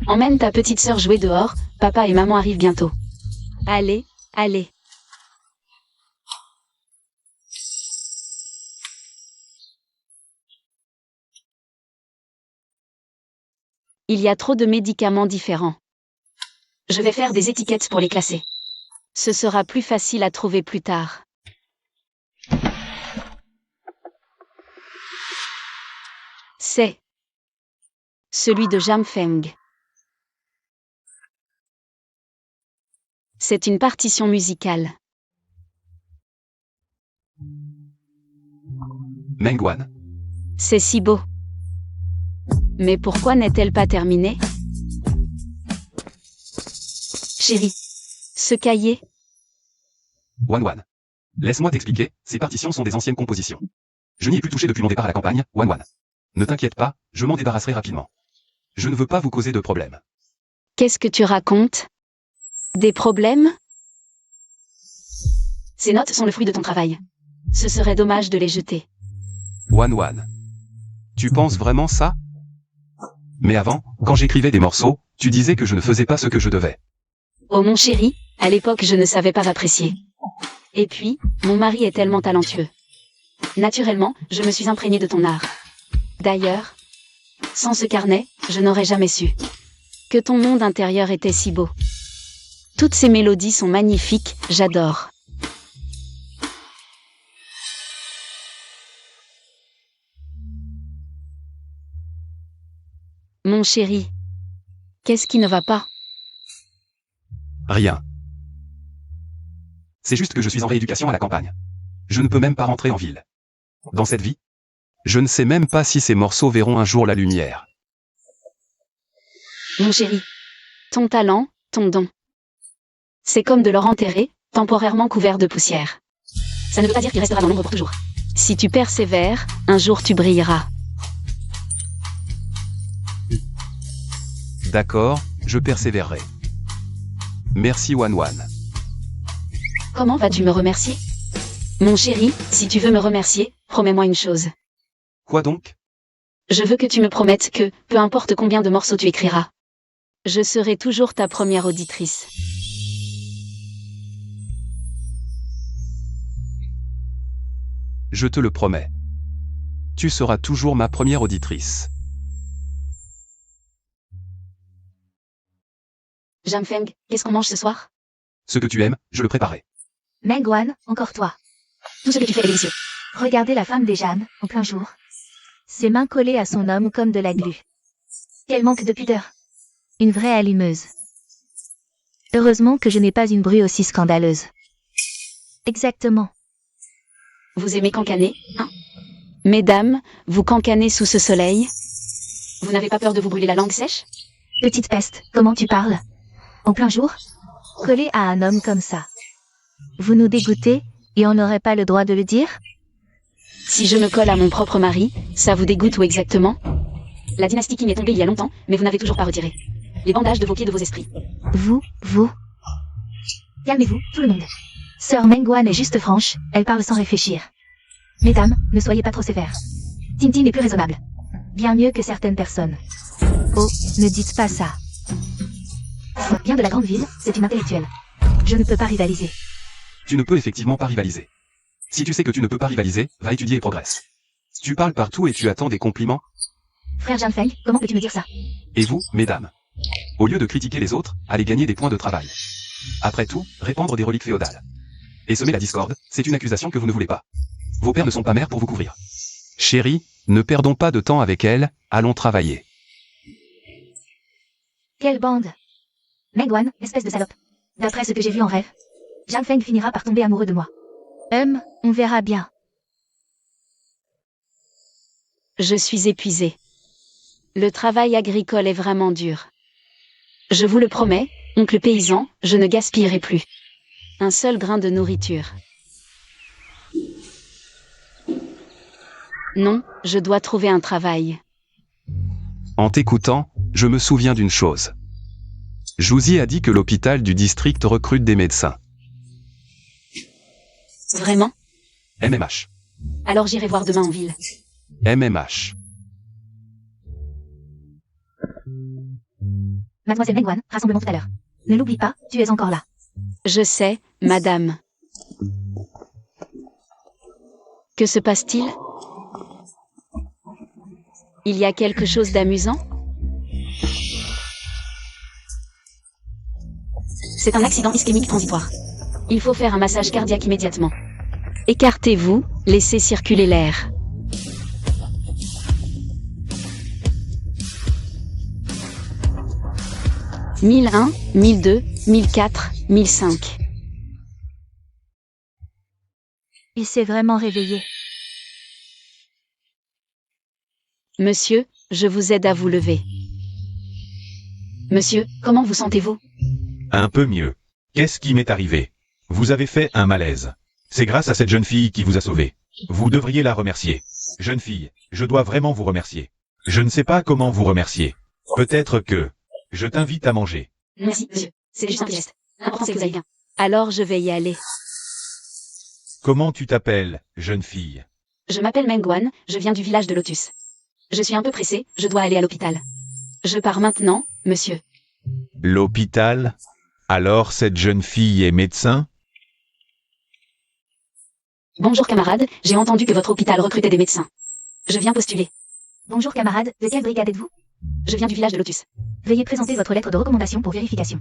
Emmène ta petite sœur jouer dehors, papa et maman arrivent bientôt. Allez, allez. Il y a trop de médicaments différents. Je vais faire des étiquettes pour les classer. Ce sera plus facile à trouver plus tard. C'est celui de Jamfeng. C'est une partition musicale. Mengwan. C'est si beau. Mais pourquoi n'est-elle pas terminée? Chérie, ce cahier, Wan. Laisse-moi t'expliquer, ces partitions sont des anciennes compositions. Je n'y ai plus touché depuis mon départ à la campagne, Wan. Ne t'inquiète pas, je m'en débarrasserai rapidement. Je ne veux pas vous causer de problèmes. qu'est-ce que tu racontes? Des problèmes? Ces notes sont le fruit de ton travail. Ce serait dommage de les jeter. Wan. Tu penses vraiment ça? Mais avant, quand j'écrivais des morceaux, tu disais que je ne faisais pas ce que je devais. Oh mon chéri, à l'époque je ne savais pas apprécier. Et puis, mon mari est tellement talentueux. Naturellement, je me suis imprégnée de ton art. D'ailleurs, sans ce carnet, je n'aurais jamais su que ton monde intérieur était si beau. Toutes ces mélodies sont magnifiques, j'adore. Mon chéri, qu'est-ce qui ne va pas? Rien. C'est juste que je suis en rééducation à la campagne. Je ne peux même pas rentrer en ville. Dans cette vie, je ne sais même pas si ces morceaux verront un jour la lumière. Mon chéri, ton talent, ton don. C'est comme de l'or enterré, temporairement couvert de poussière. Ça ne veut pas dire qu'il restera dans l'ombre pour toujours. Si tu persévères, un jour tu brilleras. D'accord, je persévérerai. Merci Wan. Comment vas-tu me remercier? Mon chéri, si tu veux me remercier, promets-moi une chose. Quoi donc? Je veux que tu me promettes que, peu importe combien de morceaux tu écriras, je serai toujours ta première auditrice. Je te le promets. Tu seras toujours ma première auditrice. Jamfeng, qu'est-ce qu'on mange ce soir? Ce que tu aimes, je le préparais. Mengwan, encore toi. Tout ce que tu fais est délicieux. Regardez la femme des Jeanne, en plein jour. Ses mains collées à son homme comme de la glu. Quel manque de pudeur. Une vraie allumeuse. Heureusement que je n'ai pas une bru aussi scandaleuse. Exactement. Vous aimez cancaner, hein? Mesdames, vous cancanez sous ce soleil? Vous n'avez pas peur de vous brûler la langue sèche? Petite peste, comment tu parles? En plein jour? Collé à un homme comme ça. Vous nous dégoûtez, et on n'aurait pas le droit de le dire? Si je me colle à mon propre mari, ça vous dégoûte ou exactement? La dynastie Qing est tombée il y a longtemps, mais vous n'avez toujours pas retiré les bandages de vos pieds de vos esprits. Vous. Calmez-vous, tout le monde. Sœur Mengwan est juste franche, elle parle sans réfléchir. Mesdames, ne soyez pas trop sévères. Tintin est plus raisonnable. Bien mieux que certaines personnes. Oh, ne dites pas ça. Bien de la grande ville, c'est une intellectuelle. Je ne peux pas rivaliser. Tu ne peux effectivement pas rivaliser. Si tu sais que tu ne peux pas rivaliser, va étudier et progresse. Tu parles partout et tu attends des compliments. Frère Jianfeng, comment peux-tu me dire ça? Et vous, mesdames? Au lieu de critiquer les autres, allez gagner des points de travail. Après tout, répandre des reliques féodales. Et semer la discorde, c'est une accusation que vous ne voulez pas. Vos pères ne sont pas mères pour vous couvrir. Chérie, ne perdons pas de temps avec elle, allons travailler. Quelle bande! Mengwan, espèce de salope. D'après ce que j'ai vu en rêve, Jianfeng finira par tomber amoureux de moi. On verra bien. Je suis épuisée. Le travail agricole est vraiment dur. Je vous le promets, oncle paysan, je ne gaspillerai plus un seul grain de nourriture. Non, je dois trouver un travail. En t'écoutant, je me souviens d'une chose. Jouzi a dit que l'hôpital du district recrute des médecins. Vraiment? MMH. Alors j'irai voir demain en ville. MMH. Mademoiselle Mengwan, rassemblement tout à l'heure. Ne l'oublie pas, tu es encore là. Je sais, madame. Que se passe-t-il? Il y a quelque chose d'amusant? C'est un accident ischémique transitoire. Il faut faire un massage cardiaque immédiatement. Écartez-vous, laissez circuler l'air. « 1001, 1002, 1004, 1005. » Il s'est vraiment réveillé. Monsieur, je vous aide à vous lever. Monsieur, comment vous sentez-vous? Un peu mieux. Qu'est-ce qui m'est arrivé? Vous avez fait un malaise. C'est grâce à cette jeune fille qui vous a sauvé. Vous devriez la remercier. Jeune fille, je dois vraiment vous remercier. Je ne sais pas comment vous remercier. Peut-être que... Je t'invite à manger. Merci, monsieur. C'est juste un petit geste. L'important c'est que vous allez bien. Alors je vais y aller. Comment tu t'appelles, jeune fille? Je m'appelle Mengwan, je viens du village de Lotus. Je suis un peu pressée, je dois aller à l'hôpital. Je pars maintenant, monsieur. L'hôpital? Alors cette jeune fille est médecin? Bonjour camarade, j'ai entendu que votre hôpital recrutait des médecins. Je viens postuler. Bonjour camarade, de quelle brigade êtes-vous? Je viens du village de Lotus. Veuillez présenter votre lettre de recommandation pour vérification.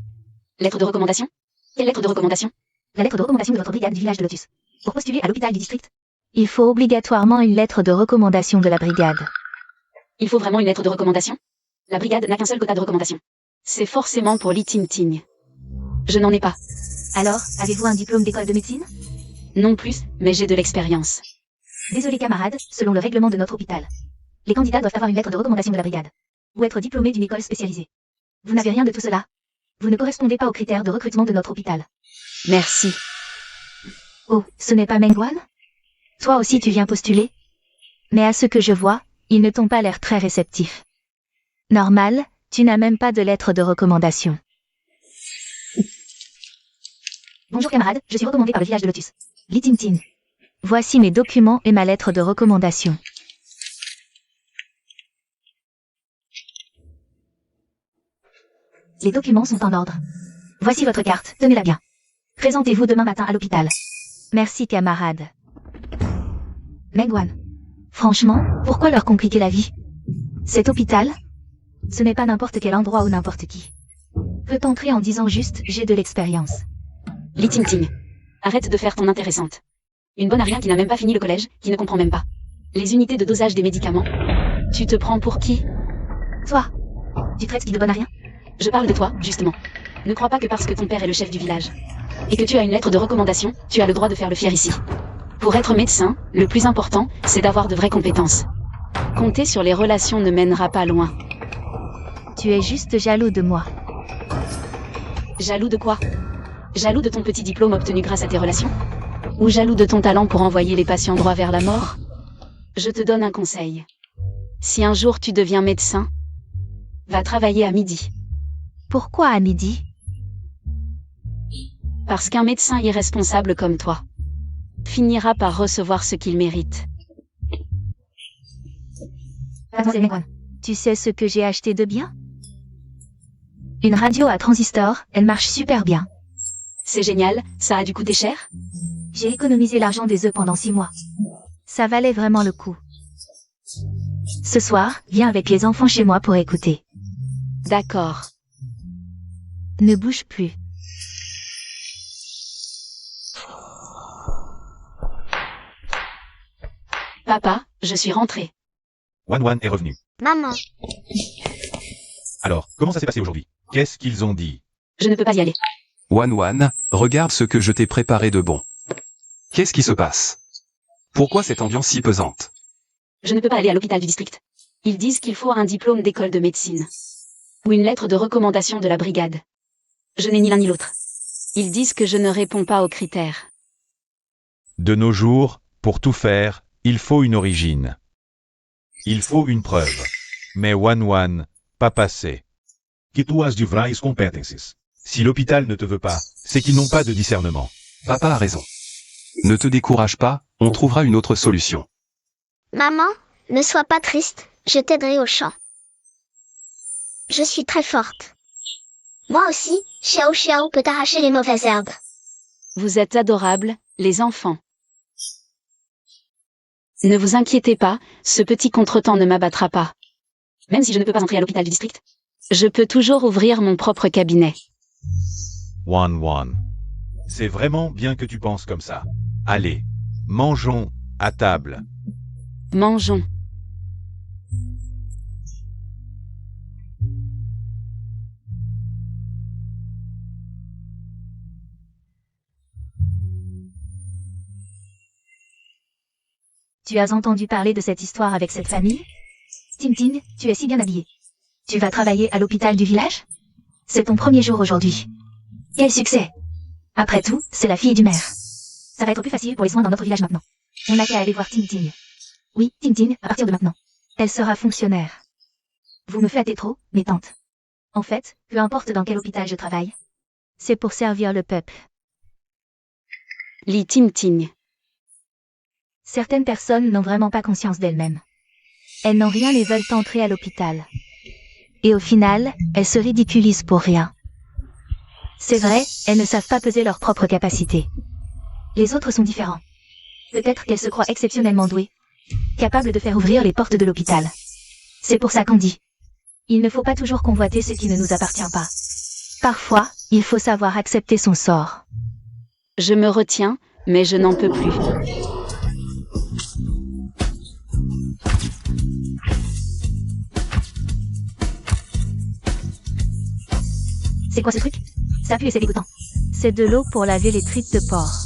Lettre de recommandation? Quelle lettre de recommandation? La lettre de recommandation de votre brigade du village de Lotus. Pour postuler à l'hôpital du district. Il faut obligatoirement une lettre de recommandation de la brigade. Il faut vraiment une lettre de recommandation? La brigade n'a qu'un seul quota de recommandation. C'est forcément pour Li Ting. Je n'en ai pas. Alors, avez-vous un diplôme d'école de médecine? Non plus, mais j'ai de l'expérience. Désolé camarade, selon le règlement de notre hôpital. Les candidats doivent avoir une lettre de recommandation de la brigade. Ou être diplômé d'une école spécialisée. Vous n'avez rien de tout cela. Vous ne correspondez pas aux critères de recrutement de notre hôpital. Merci. Oh, ce n'est pas Mengwan? Toi aussi tu viens postuler? Mais à ce que je vois, ils ne t'ont pas l'air très réceptifs. Normal, tu n'as même pas de lettre de recommandation. Bonjour camarade, je suis recommandé par le village de Lotus. Li Ting. Voici mes documents et ma lettre de recommandation. Les documents sont en ordre. Voici votre carte, tenez-la bien. Présentez-vous demain matin à l'hôpital. Merci camarade. Mengwan. Franchement, pourquoi leur compliquer la vie? Cet hôpital? Ce n'est pas n'importe quel endroit ou n'importe qui. Peut entrer en disant juste « j'ai de l'expérience ». Li Ting. Arrête de faire ton intéressante. Une bonne à rien qui n'a même pas fini le collège, qui ne comprend même pas les unités de dosage des médicaments. Tu te prends pour qui? Toi, tu traites qui de bonne à rien? Je parle de toi, justement. Ne crois pas que parce que ton père est le chef du village, et que tu as une lettre de recommandation, tu as le droit de faire le fier ici. Pour être médecin, le plus important, c'est d'avoir de vraies compétences. Compter sur les relations ne mènera pas loin. Tu es juste jaloux de moi. Jaloux de quoi? Jaloux de ton petit diplôme obtenu grâce à tes relations? Ou jaloux de ton talent pour envoyer les patients droit vers la mort? Je te donne un conseil. Si un jour tu deviens médecin, va travailler à midi. Pourquoi à midi? Parce qu'un médecin irresponsable comme toi finira par recevoir ce qu'il mérite. Mademoiselle Mengwan, tu sais ce que j'ai acheté de bien? Une radio à transistor, elle marche super bien. C'est génial, ça a dû coûter cher? J'ai économisé l'argent des œufs pendant 6 mois. Ça valait vraiment le coup. Ce soir, viens avec les enfants chez moi pour écouter. D'accord. Ne bouge plus. Papa, je suis rentrée. Wan Wan est revenu. Maman, Alors, comment ça s'est passé aujourd'hui? Qu'est-ce qu'ils ont dit? Je ne peux pas y aller. Wan Wan, regarde ce que je t'ai préparé de bon. Qu'est-ce qui se passe? Pourquoi cette ambiance si pesante? Je ne peux pas aller à l'hôpital du district. Ils disent qu'il faut un diplôme d'école de médecine. Ou une lettre de recommandation de la brigade. Je n'ai ni l'un ni l'autre. Ils disent que je ne réponds pas aux critères. De nos jours, pour tout faire, il faut une origine. Il faut une preuve. Mais Wan Wan, pas passé. Que tu as de vraies compétences. Si l'hôpital ne te veut pas, c'est qu'ils n'ont pas de discernement. Papa a raison. Ne te décourage pas, on trouvera une autre solution. maman, ne sois pas triste, je t'aiderai au champ. Je suis très forte. Moi aussi, Xiao Xiao peut arracher les mauvaises herbes. Vous êtes adorables, les enfants. Ne vous inquiétez pas, ce petit contretemps ne m'abattra pas. Même si je ne peux pas entrer à l'hôpital du district, je peux toujours ouvrir mon propre cabinet. Wan Wan. C'est vraiment bien que tu penses comme ça. Allez, mangeons, à table. Mangeons. Tu as entendu parler de cette histoire avec cette famille? Tintin, tu es si bien habillée. Tu vas travailler à l'hôpital du village? C'est ton premier jour aujourd'hui. Quel succès! Après tout, c'est la fille du maire. Ça va être plus facile pour les soins dans notre village maintenant. On n'a qu'à aller voir Tintin. Oui, Tintin, à partir de maintenant. Elle sera fonctionnaire. Vous me flattez trop, mes tantes. En fait, peu importe dans quel hôpital je travaille. C'est pour servir le peuple. Li Tintin. Certaines personnes n'ont vraiment pas conscience d'elles-mêmes. Elles n'ont rien et veulent entrer à l'hôpital. Et au final, elles se ridiculisent pour rien. C'est vrai, elles ne savent pas peser leurs propres capacités. Les autres sont différents. Peut-être qu'elles se croient exceptionnellement douées, capables de faire ouvrir les portes de l'hôpital. C'est pour ça qu'on dit. Il ne faut pas toujours convoiter ce qui ne nous appartient pas. Parfois, il faut savoir accepter son sort. Je me retiens, mais je n'en peux plus. C'est quoi ce truc? Ça pue et c'est dégoûtant. C'est de l'eau pour laver les tripes de porc.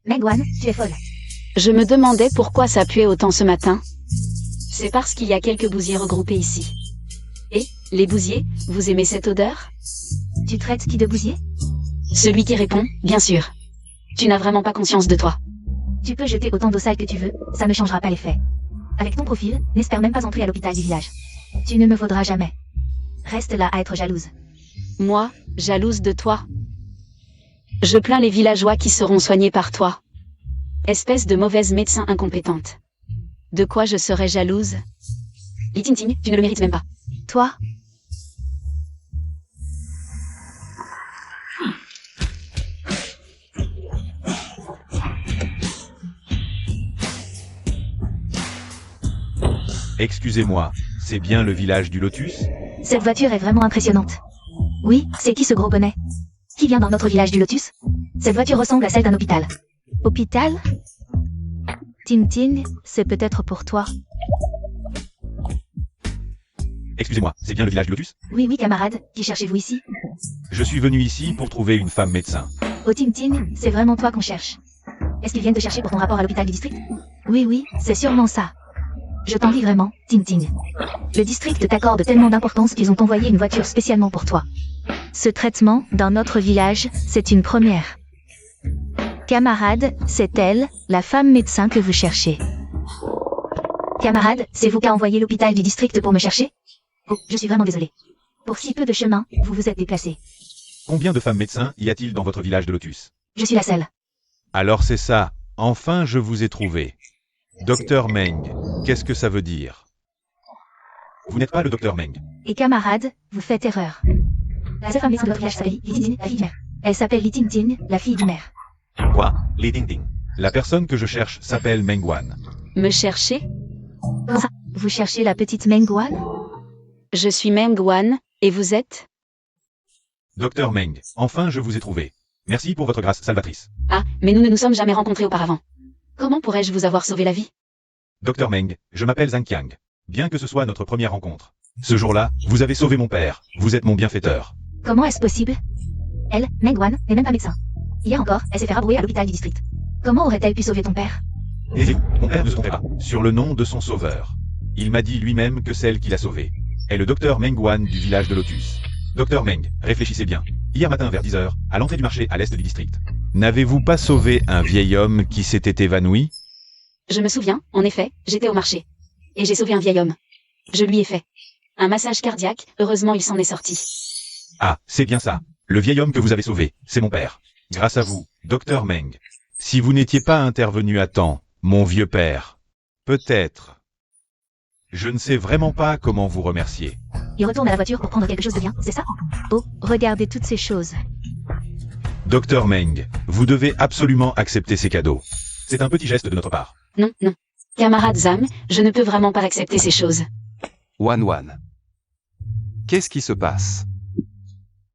Mengwan, tu es folle. Je me demandais pourquoi ça puait autant ce matin. C'est parce qu'il y a quelques bousiers regroupés ici. Et, les bousiers, vous aimez cette odeur? Tu traites qui de bousier? Celui qui répond, bien sûr. Tu n'as vraiment pas conscience de toi. Tu peux jeter autant d'eau sale que tu veux, ça ne changera pas l'effet. Avec ton profil, n'espère même pas entrer à l'hôpital du village. Tu ne me vaudras jamais. Reste là à être jalouse. Moi, jalouse de toi. Je plains les villageois qui seront soignés par toi. Espèce de mauvaise médecin incompétente. De quoi je serais jalouse? Li Tintin, tu ne le mérites même pas. Toi? Excusez-moi, c'est bien le village du Lotus? Cette voiture est vraiment impressionnante. Oui, c'est qui ce gros bonnet? Qui vient dans notre village du Lotus? Cette voiture ressemble à celle d'un hôpital. Hôpital? Tintin, c'est peut-être pour toi. Excusez-moi, c'est bien le village du Lotus? Oui, oui, camarade, qui cherchez-vous ici? Je suis venu ici pour trouver une femme médecin. Oh Tintin, c'est vraiment toi qu'on cherche. Est-ce qu'ils viennent te chercher pour ton rapport à l'hôpital du district? Oui, oui, c'est sûrement ça. Je t'envie vraiment, Tintin. Le district t'accorde tellement d'importance qu'ils ont envoyé une voiture spécialement pour toi. Ce traitement, dans notre village, c'est une première. Camarade, c'est elle, la femme médecin que vous cherchez. Camarade, c'est vous qui a envoyé l'hôpital du district pour me chercher? Oh, je suis vraiment désolée. Pour si peu de chemin, vous vous êtes déplacé. Combien de femmes médecins y a-t-il dans votre village de Lotus? Je suis la seule. Alors c'est ça, enfin je vous ai trouvé. Docteur Meng, Qu'est-ce que ça veut dire? Vous n'êtes pas le docteur Meng. Et camarades, vous faites erreur. La seule femme médecin de votre village s'appelle Li Tingting, la fille du maire. Elle s'appelle Li Tingting, la fille du maire. Quoi? Li Tingting. La personne que je cherche s'appelle Meng Wan. Me chercher? Comment ça? Vous cherchez la petite Meng Wan? Je suis Meng Wan, et vous êtes? Docteur Meng, enfin je vous ai trouvé. Merci pour votre grâce salvatrice. Ah, mais nous ne nous sommes jamais rencontrés auparavant. Comment pourrais-je vous avoir sauvé la vie? Docteur Meng, je m'appelle Zhang Qiang. Bien que ce soit notre première rencontre. Ce jour-là, vous avez sauvé mon père. Vous êtes mon bienfaiteur. Comment est-ce possible? Elle, Meng Wan, n'est même pas médecin. Hier encore, elle s'est fait rabrouer à l'hôpital du district. Comment aurait-elle pu sauver ton père? Taisez-vous, mon père ne se trompait pas. Sur le nom de son sauveur. Il m'a dit lui-même que celle qui l'a sauvé est le docteur Meng Wan du village de Lotus. Docteur Meng, réfléchissez bien. Hier matin vers 10h, à l'entrée du marché à l'est du district. N'avez-vous pas sauvé un vieil homme qui s'était évanoui? Je me souviens, en effet, j'étais au marché. Et j'ai sauvé un vieil homme. Je lui ai fait un massage cardiaque, heureusement il s'en est sorti. Ah, c'est bien ça. Le vieil homme que vous avez sauvé, c'est mon père. Grâce à vous, docteur Meng. Si vous n'étiez pas intervenu à temps, mon vieux père. Peut-être. Je ne sais vraiment pas comment vous remercier. Il retourne à la voiture pour prendre quelque chose de bien, c'est ça? Oh, regardez toutes ces choses. Docteur Meng, vous devez absolument accepter ces cadeaux. C'est un petit geste de notre part. Non, non. Camarade Zam, je ne peux vraiment pas accepter ces choses. Wan Wan. Qu'est-ce qui se passe?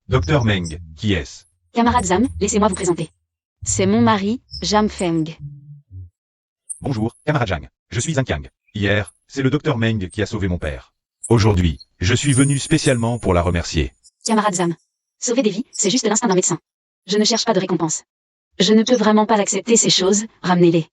Docteur Meng, qui est-ce? Camarade Zam, laissez-moi vous présenter. C'est mon mari, Jam Feng. Bonjour, camarade Zhang. Je suis Zhang Qiang. Hier, c'est le docteur Meng qui a sauvé mon père. Aujourd'hui, je suis venu spécialement pour la remercier. Camarade Zam. Sauver des vies, c'est juste l'instinct d'un médecin. Je ne cherche pas de récompense. Je ne peux vraiment pas accepter ces choses, ramenez-les.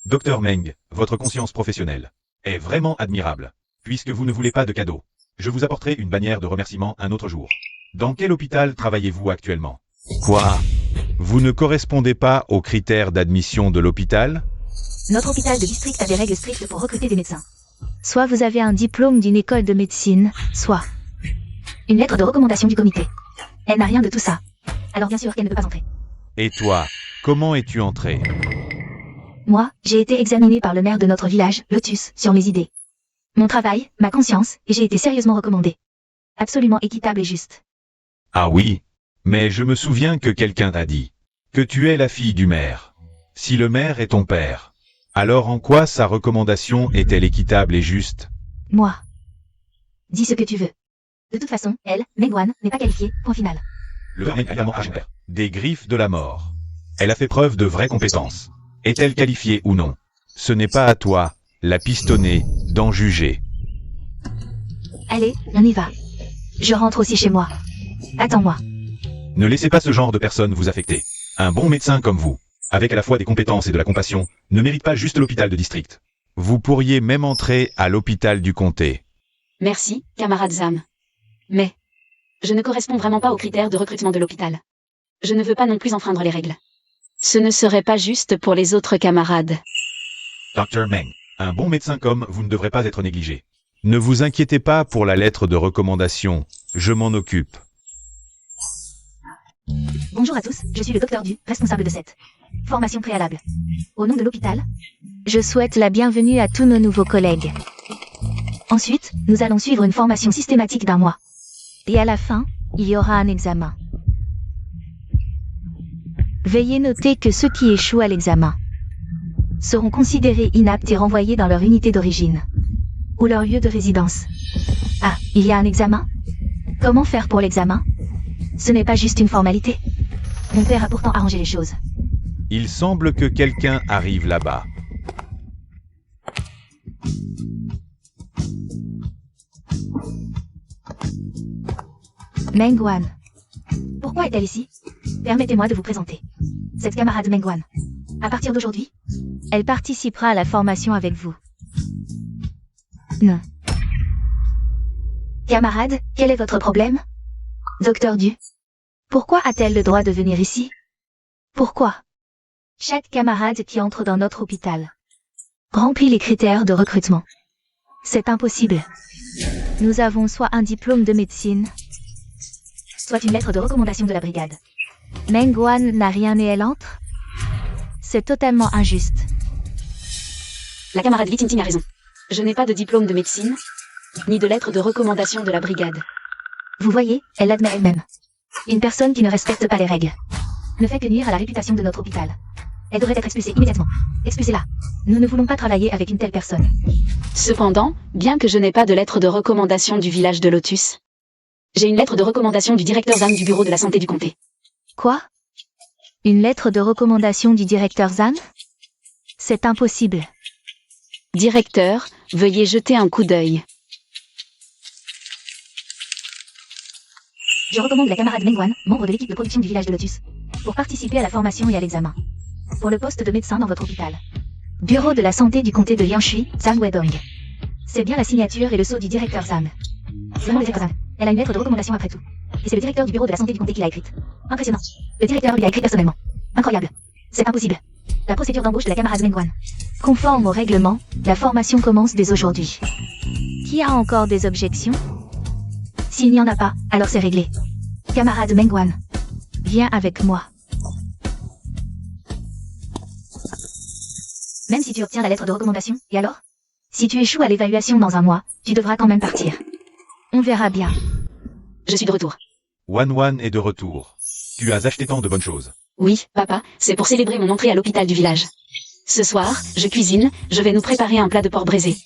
Docteur Meng, votre conscience professionnelle est vraiment admirable. Puisque vous ne voulez pas de cadeaux, je vous apporterai une bannière de remerciement un autre jour. Dans quel hôpital travaillez-vous actuellement? Quoi? Vous ne correspondez pas aux critères d'admission de l'hôpital? Notre hôpital de district a des règles strictes pour recruter des médecins. Soit vous avez un diplôme d'une école de médecine, soit une lettre de recommandation du comité. Elle n'a rien de tout ça. Alors bien sûr qu'elle ne peut pas entrer. Et toi, comment es-tu entré? Moi, j'ai été examinée par le maire de notre village, Lotus, sur mes idées. Mon travail, ma conscience, et j'ai été sérieusement recommandée. Absolument équitable et juste. Ah oui, mais je me souviens que quelqu'un t'a dit que tu es la fille du maire. Si le maire est ton père, alors en quoi sa recommandation est-elle équitable et juste? Moi. Dis ce que tu veux. De toute façon, elle, Meng Wan, n'est pas qualifiée, point final. Le maire a également son père. Des griffes de la mort. Elle a fait preuve de vraies compétences. Est-elle qualifiée ou non? Ce n'est pas à toi, la pistonnée, d'en juger. Allez, on y va. Je rentre aussi chez moi. Attends-moi. Ne laissez pas ce genre de personnes vous affecter. Un bon médecin comme vous, avec à la fois des compétences et de la compassion, ne mérite pas juste l'hôpital de district. Vous pourriez même entrer à l'hôpital du comté. Merci, camarade Zam. Mais je ne corresponds vraiment pas aux critères de recrutement de l'hôpital. Je ne veux pas non plus enfreindre les règles. Ce ne serait pas juste pour les autres camarades. Dr. Meng, un bon médecin comme vous ne devrait pas être négligé. Ne vous inquiétez pas pour la lettre de recommandation, je m'en occupe. Bonjour à tous, je suis le docteur Du, responsable de cette formation préalable. Au nom de l'hôpital, je souhaite la bienvenue à tous nos nouveaux collègues. Ensuite, nous allons suivre une formation systématique d'1 mois. Et à la fin, il y aura un examen. Veuillez noter que ceux qui échouent à l'examen seront considérés inaptes et renvoyés dans leur unité d'origine ou leur lieu de résidence. Ah, il y a un examen? Comment faire pour l'examen? Ce n'est pas juste une formalité. Mon père a pourtant arrangé les choses. Il semble que quelqu'un arrive là-bas. Meng Wan. Pourquoi est-elle ici? Permettez-moi de vous présenter. Cette camarade Meng Wan. À partir d'aujourd'hui, elle participera à la formation avec vous. Non. Camarade, quel est votre problème? Docteur Du. Pourquoi a-t-elle le droit de venir ici? Pourquoi? Chaque camarade qui entre dans notre hôpital remplit les critères de recrutement. C'est impossible. Nous avons soit un diplôme de médecine, soit une lettre de recommandation de la brigade. Meng Wan n'a rien et elle entre? C'est totalement injuste. La camarade Li Tingting a raison. Je n'ai pas de diplôme de médecine, ni de lettre de recommandation de la brigade. Vous voyez, elle l'admet elle-même. Une personne qui ne respecte pas les règles ne fait que nuire à la réputation de notre hôpital. Elle devrait être expulsée immédiatement. Expulsez-la. Nous ne voulons pas travailler avec une telle personne. Cependant, bien que je n'ai pas de lettre de recommandation du village de Lotus, j'ai une lettre de recommandation du directeur ZAN du bureau de la santé du comté. Quoi? Une lettre de recommandation du directeur ZAN? C'est impossible. Directeur, veuillez jeter un coup d'œil. Je recommande la camarade Mengwan, membre de l'équipe de production du village de Lotus, pour participer à la formation et à l'examen. Pour le poste de médecin dans votre hôpital. Bureau de la santé du comté de Liangshui, Zhang Wedong. C'est bien la signature et le sceau du directeur ZAN. C'est vraiment le directeur ZAN. Elle a une lettre de recommandation après tout. Et c'est le directeur du bureau de la santé du comté qui l'a écrite. Impressionnant. Le directeur lui a écrit personnellement. Incroyable. C'est impossible. La procédure d'embauche de la camarade Mengwan. Conforme au règlement, la formation commence dès aujourd'hui. Qui a encore des objections? S'il n'y en a pas, alors c'est réglé. Camarade Mengwan, viens avec moi. Même si tu obtiens la lettre de recommandation, et alors? Si tu échoues à l'évaluation dans un mois, tu devras quand même partir. On verra bien. Je suis de retour. Wan Wan est de retour. Tu as acheté tant de bonnes choses. Oui, papa, c'est pour célébrer mon entrée à l'hôpital du village. Ce soir, je cuisine, je vais nous préparer un plat de porc braisé.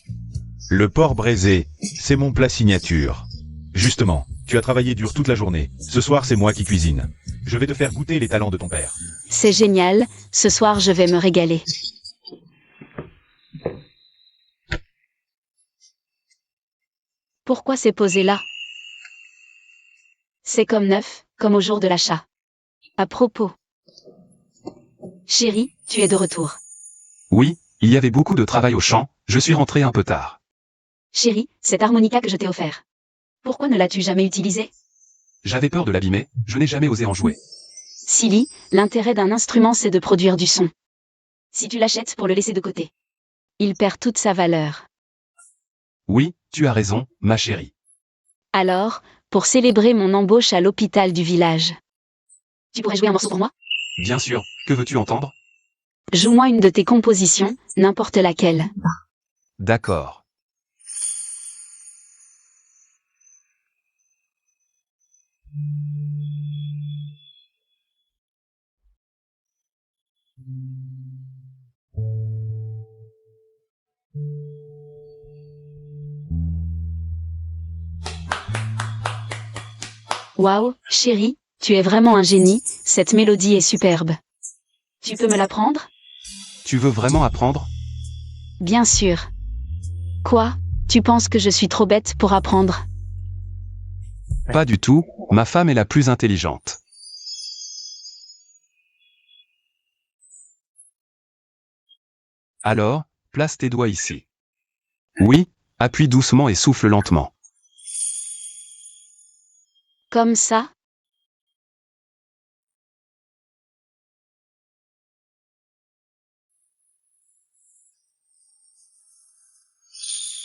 Le porc braisé, c'est mon plat signature. Justement, tu as travaillé dur toute la journée. Ce soir, c'est moi qui cuisine. Je vais te faire goûter les talents de ton père. C'est génial, ce soir je vais me régaler. Pourquoi c'est posé là? C'est comme neuf, comme au jour de l'achat. À propos. Chérie, tu es de retour. Oui, il y avait beaucoup de travail au champ, je suis rentré un peu tard. Chérie, cette harmonica que je t'ai offert. Pourquoi ne l'as-tu jamais utilisée? J'avais peur de l'abîmer, je n'ai jamais osé en jouer. Silly, l'intérêt d'un instrument c'est de produire du son. Si tu l'achètes pour le laisser de côté, il perd toute sa valeur. Oui, tu as raison, ma chérie. Alors, pour célébrer mon embauche à l'hôpital du village, tu pourrais jouer un morceau pour moi? Bien sûr, que veux-tu entendre? Joue-moi une de tes compositions, n'importe laquelle. D'accord. Waouh, chérie, tu es vraiment un génie, cette mélodie est superbe. Tu peux me l'apprendre? Tu veux vraiment apprendre? Bien sûr. Quoi? Tu penses que je suis trop bête pour apprendre? Pas du tout, ma femme est la plus intelligente. Alors, place tes doigts ici. Oui, appuie doucement et souffle lentement. Comme ça?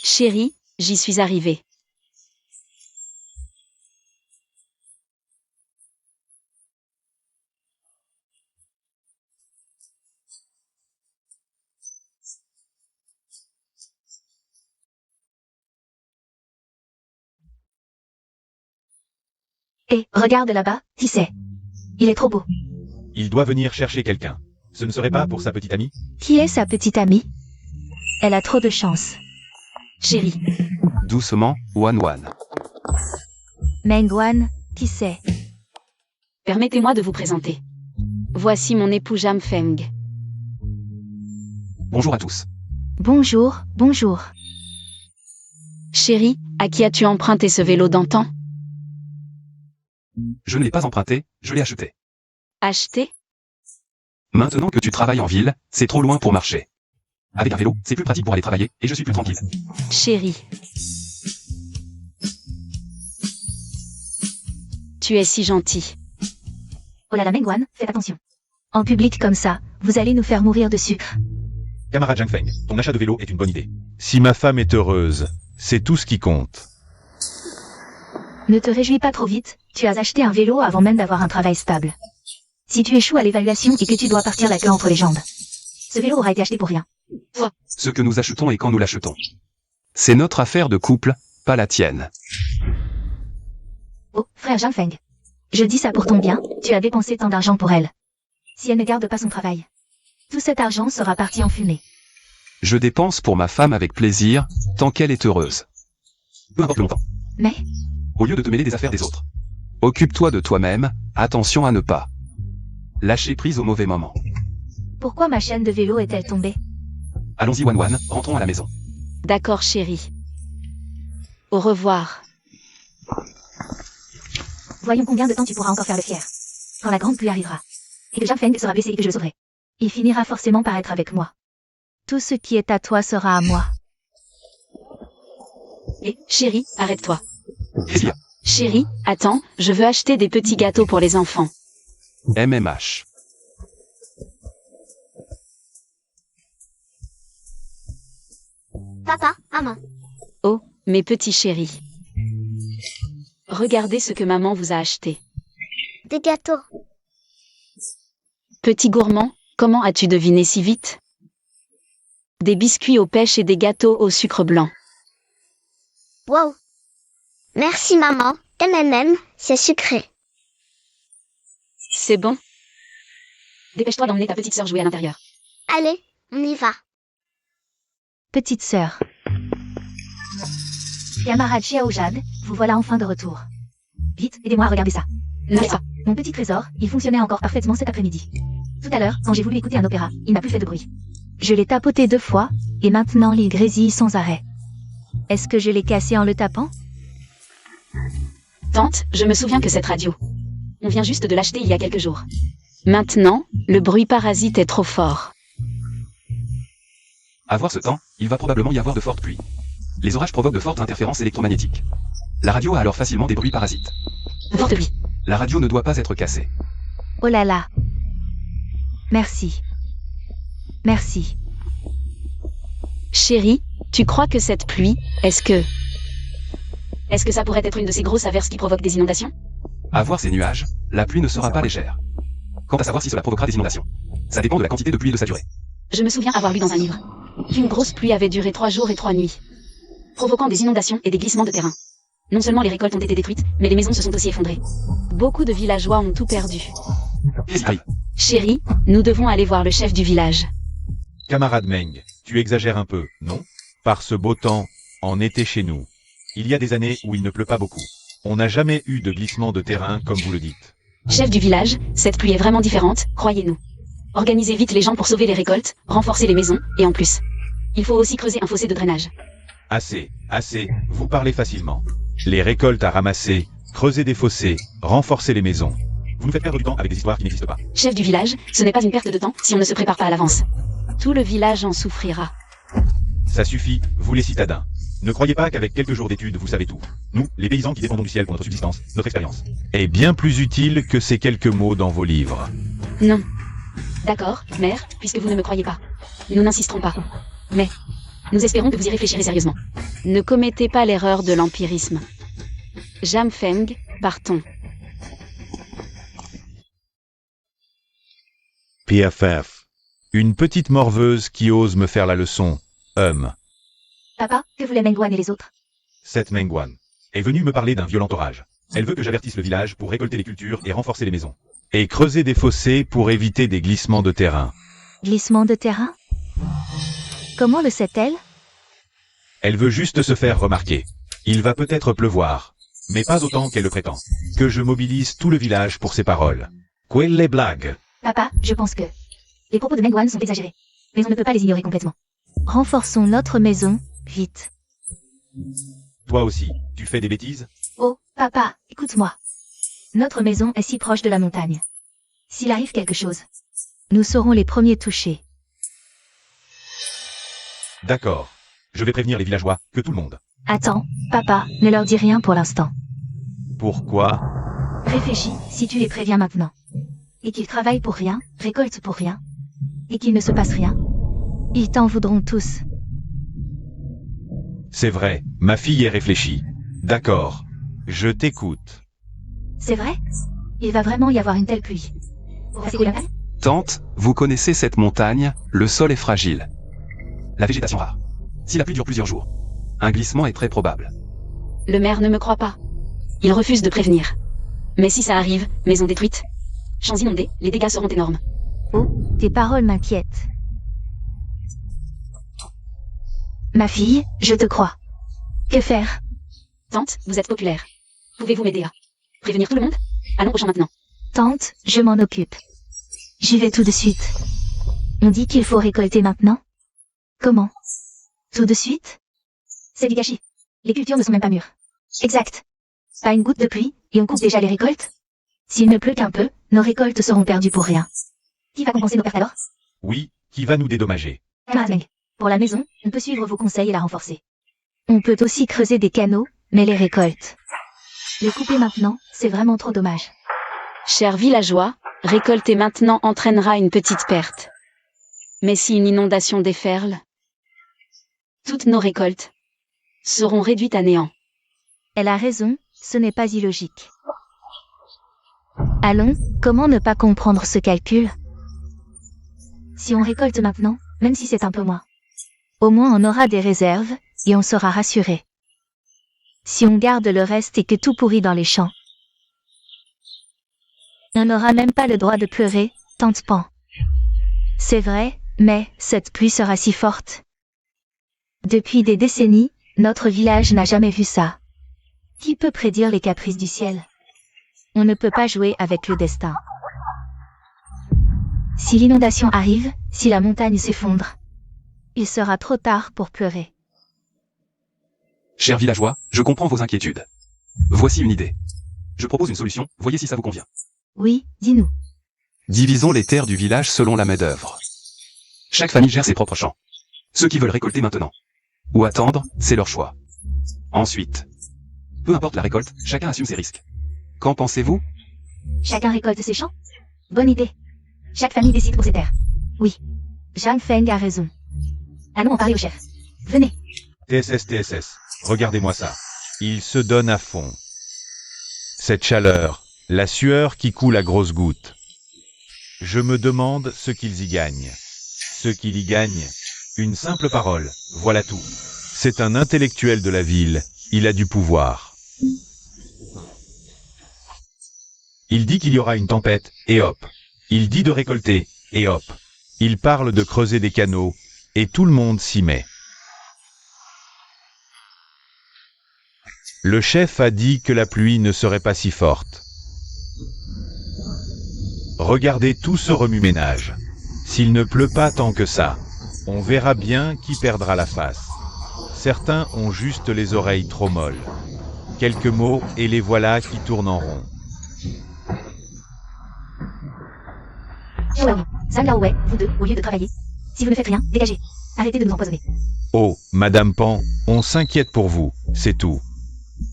Chérie, j'y suis arrivée. Et, regarde là-bas, qui c'est? Il est trop beau. Il doit venir chercher quelqu'un. Ce ne serait pas pour sa petite amie? Qui est sa petite amie? Elle a trop de chance. Chérie, Doucement, Wan Wan. Mengwan, qui c'est? permettez-moi de vous présenter. Voici mon époux Jam Feng. Bonjour à tous. Bonjour, bonjour. Chérie, à qui as-tu emprunté ce vélo d'antan? Je ne l'ai pas emprunté, je l'ai acheté. Acheté? Maintenant que tu travailles en ville, c'est trop loin pour marcher. Avec un vélo, c'est plus pratique pour aller travailler, et je suis plus tranquille. Chérie. Tu es si gentil. Oh là là Mengwan, faites attention. En public comme ça, vous allez nous faire mourir de sucre. Camarade Zhang Feng, ton achat de vélo est une bonne idée. Si ma femme est heureuse, c'est tout ce qui compte. Ne te réjouis pas trop vite, tu as acheté un vélo avant même d'avoir un travail stable. Si tu échoues à l'évaluation et que tu dois partir la queue entre les jambes, ce vélo aura été acheté pour rien. Ce que nous achetons et quand nous l'achetons. C'est notre affaire de couple, pas la tienne. Oh, frère Jianfeng. Je dis ça pour ton bien, tu as dépensé tant d'argent pour elle. Si elle ne garde pas son travail, tout cet argent sera parti en fumée. Je dépense pour ma femme avec plaisir, tant qu'elle est heureuse. Peu importe le montant. Mais, Au lieu de te mêler des affaires des autres. Occupe-toi de toi-même, attention à ne pas lâcher prise au mauvais moment. pourquoi ma chaîne de vélo est-elle tombée? Allons-y Wan, rentrons à la maison. D'accord, chérie. Au revoir. Voyons combien de temps tu pourras encore faire le fier. Quand la grande pluie arrivera. Et que Jianfeng sera blessé et que je le sauverai. Il finira forcément par être avec moi. Tout ce qui est à toi sera à moi. Et, chérie, arrête-toi. Qu'est-ce qu'il y a? Chérie, attends, je veux acheter des petits gâteaux pour les enfants. MMH. Papa, maman. Oh, mes petits chéris. Regardez ce que maman vous a acheté. Des gâteaux. Petit gourmand, comment as-tu deviné si vite? Des biscuits aux pêches et des gâteaux au sucre blanc. Wow. Merci maman. MMM, c'est sucré. C'est bon? Dépêche-toi d'emmener ta petite sœur jouer à l'intérieur. Allez, on y va. Petite sœur. Camarade Xiao Jade, vous voilà enfin de retour. Vite, aidez-moi à regarder ça. Non, ça. Mon petit trésor, il fonctionnait encore parfaitement cet après-midi. Tout à l'heure, quand j'ai voulu écouter un opéra, il n'a plus fait de bruit. Je l'ai tapoté 2 fois, et maintenant il grésille sans arrêt. Est-ce que je l'ai cassé en le tapant? Tante, je me souviens que cette radio. On vient juste de l'acheter il y a quelques jours. Maintenant, le bruit parasite est trop fort. À voir ce temps, il va probablement y avoir de fortes pluies. Les orages provoquent de fortes interférences électromagnétiques. La radio a alors facilement des bruits parasites. Forte pluie. La radio ne doit pas être cassée. Oh là là. Merci. Merci. Chérie, tu crois que cette pluie, est-ce que ça pourrait être une de ces grosses averses qui provoquent des inondations? À voir ces nuages, la pluie ne sera pas légère. Quant à savoir si cela provoquera des inondations, ça dépend de la quantité de pluie et de sa durée. Je me souviens avoir lu dans un livre qu'une grosse pluie avait duré 3 jours et 3 nuits, provoquant des inondations et des glissements de terrain. Non seulement les récoltes ont été détruites, mais les maisons se sont aussi effondrées. Beaucoup de villageois ont tout perdu. Qu'est-ce qui arrive? Chérie, nous devons aller voir le chef du village. Camarade Meng, tu exagères un peu, non? Par ce beau temps, en été chez nous. Il y a des années où il ne pleut pas beaucoup. On n'a jamais eu de glissement de terrain comme vous le dites. Chef du village, cette pluie est vraiment différente, croyez-nous. Organisez vite les gens pour sauver les récoltes, renforcer les maisons, et en plus, il faut aussi creuser un fossé de drainage. Assez, vous parlez facilement. Les récoltes à ramasser, creuser des fossés, renforcer les maisons. Vous nous faites perdre du temps avec des histoires qui n'existent pas. Chef du village, ce n'est pas une perte de temps si on ne se prépare pas à l'avance. Tout le village en souffrira. Ça suffit, vous les citadins. Ne croyez pas qu'avec quelques jours d'études vous savez tout. Nous, les paysans qui dépendons du ciel pour notre subsistance, notre expérience est bien plus utile que ces quelques mots dans vos livres. Non. D'accord, mère, puisque vous ne me croyez pas. Nous n'insisterons pas. Mais, nous espérons que vous y réfléchirez sérieusement. Ne commettez pas l'erreur de l'empirisme. Jianfeng, partons. PFF. Une petite morveuse qui ose me faire la leçon. Papa, que voulaient Mengwan et les autres? Cette Mengwan est venue me parler d'un violent orage. Elle veut que j'avertisse le village pour récolter les cultures et renforcer les maisons. Et creuser des fossés pour éviter des glissements de terrain. Glissement de terrain? Comment le sait-elle? Elle veut juste se faire remarquer. Il va peut-être pleuvoir, mais pas autant qu'elle le prétend. Que je mobilise tout le village pour ses paroles. Quelle blague! Papa, je pense que les propos de Mengwan sont exagérés. Mais on ne peut pas les ignorer complètement. Renforçons notre maison, vite. Toi aussi, tu fais des bêtises? Oh, papa, écoute-moi. Notre maison est si proche de la montagne. S'il arrive quelque chose, nous serons les premiers touchés. D'accord. Je vais prévenir les villageois, que tout le monde. Attends, papa, ne leur dis rien pour l'instant. Pourquoi? Réfléchis, si tu les préviens maintenant. Et qu'ils travaillent pour rien, récoltent pour rien. Et qu'il ne se passe rien. Ils t'en voudront tous. C'est vrai, ma fille est réfléchie. D'accord. Je t'écoute. C'est vrai? Il va vraiment y avoir une telle pluie. C'est cool, hein? Tante, vous connaissez cette montagne, le sol est fragile. La végétation rare. Si la pluie dure plusieurs jours, Un glissement est très probable. Le maire ne me croit pas. Il refuse de prévenir. Mais si ça arrive, maison détruite, champs inondés, les dégâts seront énormes. Oh, tes paroles m'inquiètent. Ma fille, je te crois. Que faire? Tante, vous êtes populaire. Pouvez-vous m'aider à prévenir tout le monde? Allons au champ maintenant. Tante, je m'en occupe. J'y vais tout de suite. On dit qu'il faut récolter maintenant? Comment? Tout de suite? C'est du gâchis. Les cultures ne sont même pas mûres. Exact. Pas une goutte de pluie, et on coupe déjà les récoltes? S'il ne pleut qu'un peu, nos récoltes seront perdues pour rien. Qui va compenser nos pertes alors? Oui, qui va nous dédommager? Marazmeng. Pour la maison, on peut suivre vos conseils et la renforcer. On peut aussi creuser des canaux, mais les récoltes. Les couper maintenant, c'est vraiment trop dommage. Chers villageois, récolter maintenant entraînera une petite perte. Mais si une inondation déferle, toutes nos récoltes seront réduites à néant. Elle a raison, ce n'est pas illogique. Allons, comment ne pas comprendre ce calcul? Si on récolte maintenant, même si c'est un peu moins, au moins on aura des réserves, et on sera rassuré. Si on garde le reste et que tout pourrit dans les champs, on n'aura même pas le droit de pleurer, tante Pan. C'est vrai, mais cette pluie sera si forte. Depuis des décennies, notre village n'a jamais vu ça. Qui peut prédire les caprices du ciel? On ne peut pas jouer avec le destin. Si l'inondation arrive, si la montagne s'effondre, il sera trop tard pour pleurer. Chers villageois, je comprends vos inquiétudes. Voici une idée. Je propose une solution, voyez si ça vous convient. Oui, dis-nous. Divisons les terres du village selon la main-d'œuvre. Chaque famille gère ses propres champs. Ceux qui veulent récolter maintenant ou attendre, c'est leur choix. Ensuite, peu importe la récolte, chacun assume ses risques. Qu'en pensez-vous? Chacun récolte ses champs? Bonne idée. Chaque famille décide pour ses terres. Oui. Zhang Feng a raison. Allons en parler au chef. Venez. TSS, regardez-moi ça. Il se donne à fond. Cette chaleur, la sueur qui coule à grosses gouttes. Je me demande ce qu'ils y gagnent. Ce qu'il y gagne, une simple parole, voilà tout. C'est un intellectuel de la ville, il a du pouvoir. Il dit qu'il y aura une tempête, et hop. Il dit de récolter, et hop. Il parle de creuser des canaux, et tout le monde s'y met. Le chef a dit que la pluie ne serait pas si forte. Regardez tout ce remue-ménage. S'il ne pleut pas tant que ça, on verra bien qui perdra la face. Certains ont juste les oreilles trop molles. Quelques mots et les voilà qui tournent en rond. Zhang Laowei, vous deux, au lieu de travailler. Si vous ne faites rien, dégagez. Arrêtez de nous empoisonner. Oh, Madame Pan, on s'inquiète pour vous, c'est tout.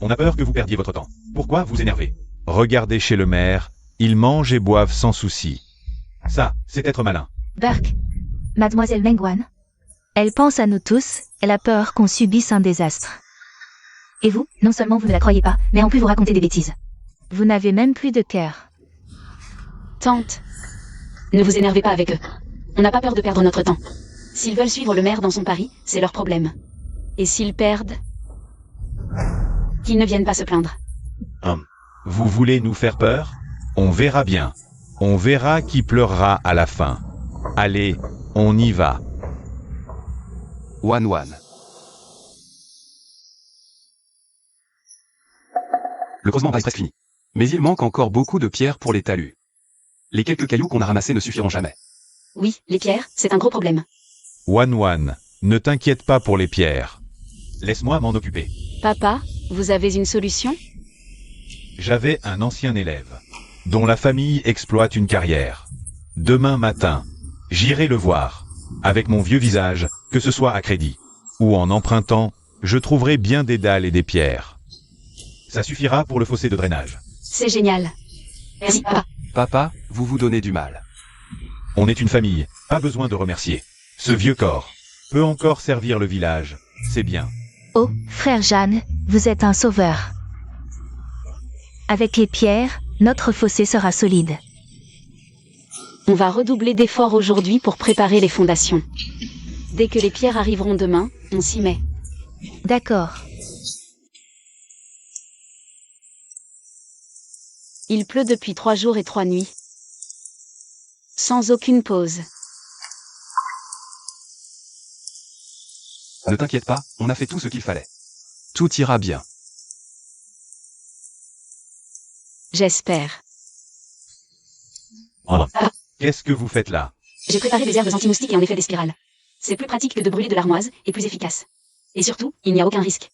On a peur que vous perdiez votre temps. Pourquoi vous énerver? Regardez chez le maire, ils mangent et boivent sans souci. Ça, c'est être malin. Burke. Mademoiselle Mengwan. Elle pense à nous tous, elle a peur qu'on subisse un désastre. Et vous, non seulement vous ne la croyez pas, mais en plus vous racontez des bêtises. Vous n'avez même plus de cœur. Tante, ne vous énervez pas avec eux. On n'a pas peur de perdre notre temps. S'ils veulent suivre le maire dans son pari, c'est leur problème. Et s'ils perdent, qu'ils ne viennent pas se plaindre. Vous voulez nous faire peur? On verra bien. On verra qui pleurera à la fin. Allez, on y va. Wan. Le creusement va être presque fini. Mais il manque encore beaucoup de pierres pour les talus. Les quelques cailloux qu'on a ramassés ne suffiront jamais. Oui, les pierres, c'est un gros problème. Wan, ne t'inquiète pas pour les pierres. Laisse-moi m'en occuper. Papa, vous avez une solution? J'avais un ancien élève, dont la famille exploite une carrière. Demain matin, j'irai le voir. Avec mon vieux visage, que ce soit à crédit, ou en empruntant, je trouverai bien des dalles et des pierres. Ça suffira pour le fossé de drainage. C'est génial. Merci, papa. Papa, vous vous donnez du mal. On est une famille, pas besoin de remercier. Ce vieux corps peut encore servir le village, c'est bien. Oh, frère Jeanne, vous êtes un sauveur. Avec les pierres, notre fossé sera solide. On va redoubler d'efforts aujourd'hui pour préparer les fondations. Dès que les pierres arriveront demain, on s'y met. D'accord. Il pleut depuis 3 jours et 3 nuits. Sans aucune pause. Ne t'inquiète pas, on a fait tout ce qu'il fallait. Tout ira bien. J'espère. Oh. Qu'est-ce que vous faites là? J'ai préparé des herbes anti-moustiques et en effet des spirales. C'est plus pratique que de brûler de l'armoise, et plus efficace. Et surtout, il n'y a aucun risque.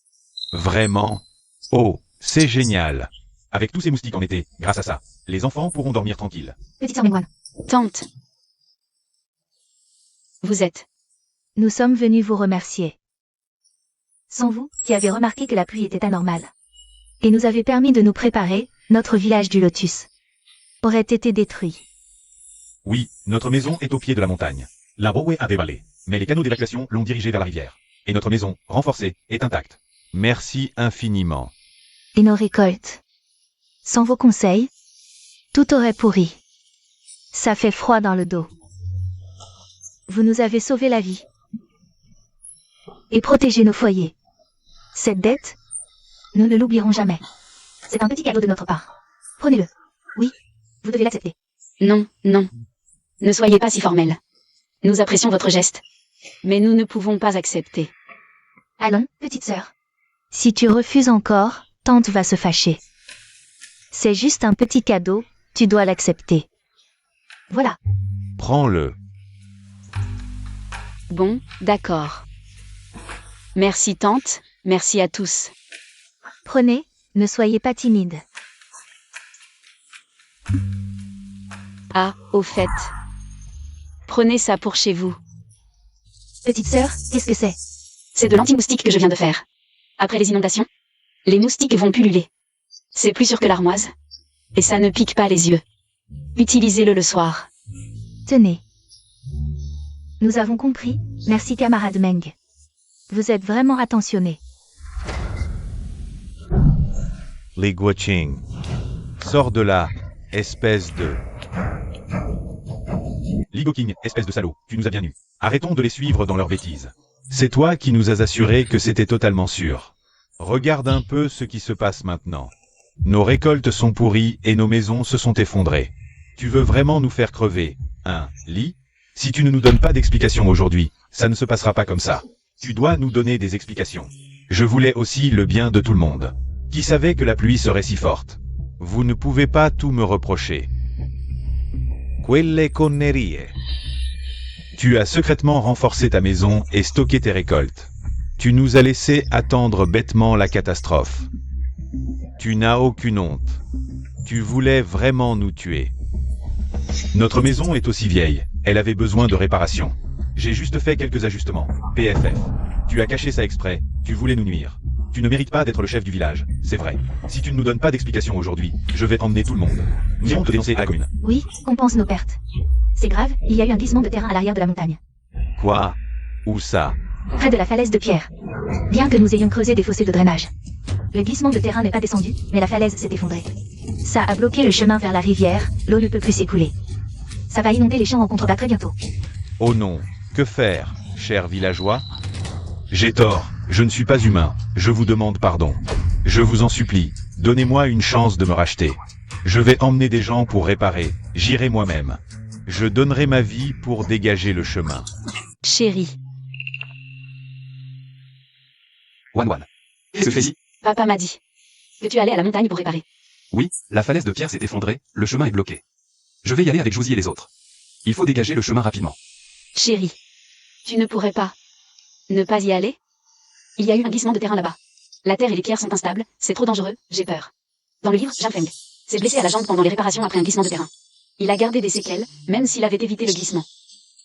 Vraiment? Oh, c'est génial. Avec tous ces moustiques en été, grâce à ça, les enfants pourront dormir tranquilles. Petite sœur Mengwan, Tante. Vous êtes. nous sommes venus vous remercier. Sans vous, qui avez remarqué que la pluie était anormale. Et nous avez permis de nous préparer, notre village du Lotus aurait été détruit. Oui, notre maison est au pied de la montagne. La Rowe a dévalé, mais les canaux d'évacuation l'ont dirigée vers la rivière. Et notre maison, renforcée, est intacte. Merci infiniment. Et nos récoltes. Sans vos conseils, tout aurait pourri. Ça fait froid dans le dos. Vous nous avez sauvé la vie. Et protégé nos foyers. Cette dette, nous ne l'oublierons jamais. C'est un petit cadeau de notre part. Prenez-le. Oui, vous devez l'accepter. Non, non. Ne soyez pas si formel. Nous apprécions votre geste. Mais nous ne pouvons pas accepter. Allons, petite sœur. Si tu refuses encore, tante va se fâcher. C'est juste un petit cadeau, tu dois l'accepter. Voilà. Prends-le. Bon, d'accord. Merci tante, merci à tous. Prenez, ne soyez pas timide. Ah, au fait. Prenez ça pour chez vous. Petite sœur, qu'est-ce que c'est? C'est de l'anti-moustique que je viens de faire. Après les inondations, les moustiques vont pulluler. C'est plus sûr que l'armoise. Et ça ne pique pas les yeux. Utilisez-le le soir. Tenez. Nous avons compris, merci camarade Meng. Vous êtes vraiment attentionné. Les Guoqing. Sors de là, espèce de... Li Goqing, espèce de salaud, tu nous as bien nus. Arrêtons de les suivre dans leurs bêtises. C'est toi qui nous as assuré que c'était totalement sûr. Regarde un peu ce qui se passe maintenant. Nos récoltes sont pourries et nos maisons se sont effondrées. Tu veux vraiment nous faire crever, hein, Li? Si tu ne nous donnes pas d'explications aujourd'hui, ça ne se passera pas comme ça. Tu dois nous donner des explications. Je voulais aussi le bien de tout le monde. Qui savait que la pluie serait si forte? Vous ne pouvez pas tout me reprocher. Quelle connerie. Tu as secrètement renforcé ta maison et stocké tes récoltes. Tu nous as laissé attendre bêtement la catastrophe. Tu n'as aucune honte. Tu voulais vraiment nous tuer. Notre maison est aussi vieille, elle avait besoin de réparation. J'ai juste fait quelques ajustements. PFF. Tu as caché ça exprès, tu voulais nous nuire. Tu ne mérites pas d'être le chef du village, c'est vrai. Si tu ne nous donnes pas d'explication aujourd'hui, je vais emmener tout le monde. Nous irons te dénoncer à la commune. Oui, compense nos pertes. C'est grave, il y a eu un glissement de terrain à l'arrière de la montagne. Quoi? Où ça? Près de la falaise de pierre. Bien que nous ayons creusé des fossés de drainage. Le glissement de terrain n'est pas descendu, mais la falaise s'est effondrée. Ça a bloqué le chemin vers la rivière, l'eau ne peut plus s'écouler. Ça va inonder les champs en contrebas très bientôt. Oh non, que faire, chers villageois? J'ai tort, je ne suis pas humain, je vous demande pardon. Je vous en supplie, donnez-moi une chance de me racheter. Je vais emmener des gens pour réparer, j'irai moi-même. Je donnerai ma vie pour dégager le chemin. Chérie, Wan. Qu'est-ce que tu fais ici? papa m'a dit que tu allais à la montagne pour réparer. Oui, la falaise de pierre s'est effondrée, le chemin est bloqué. Je vais y aller avec Josie et les autres. Il faut dégager le chemin rapidement. Chérie, tu ne pourrais pas ne pas y aller? Il y a eu un glissement de terrain là-bas. La terre et les pierres sont instables, c'est trop dangereux, j'ai peur. Dans le livre, Zhang Feng s'est blessé à la jambe pendant les réparations après un glissement de terrain. Il a gardé des séquelles, même s'il avait évité le glissement.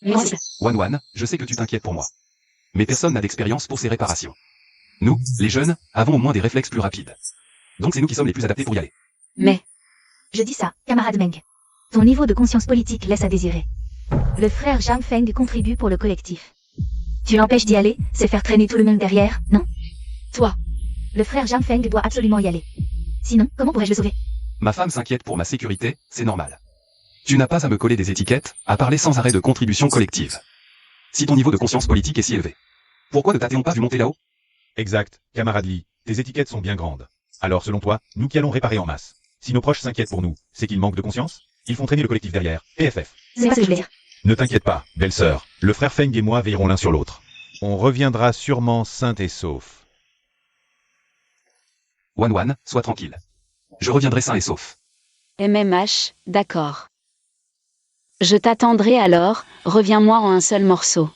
Mais Wan, je sais que tu t'inquiètes pour moi. Mais personne n'a d'expérience pour ces réparations. Nous, les jeunes, avons au moins des réflexes plus rapides. Donc c'est nous qui sommes les plus adaptés pour y aller. Mais, Je dis ça, camarade Meng. Ton niveau de conscience politique laisse à désirer. Le frère Zhang Feng contribue pour le collectif. Tu l'empêches d'y aller, c'est faire traîner tout le monde derrière, non? toi, Le frère Zhang Feng doit absolument y aller. Sinon, comment pourrais-je le sauver? Ma femme s'inquiète pour ma sécurité, c'est normal. Tu n'as pas à me coller des étiquettes, à parler sans arrêt de contribution collective. Si ton niveau de conscience politique est si élevé, pourquoi ne t'as-t-on pas vu monter là-haut? Exact, camarade Lee, tes étiquettes sont bien grandes. Alors selon toi, nous qui allons réparer en masse. Si nos proches s'inquiètent pour nous, c'est qu'ils manquent de conscience? Ils font traîner le collectif derrière, PFF. C'est pas ce que je voulais dire. Ne t'inquiète pas, belle-sœur, le frère Feng et moi veillerons l'un sur l'autre. On reviendra sûrement sains et saufs. Wan, sois tranquille. Je reviendrai sain et sauf. MMH, d'accord. Je t'attendrai alors, reviens-moi en un seul morceau.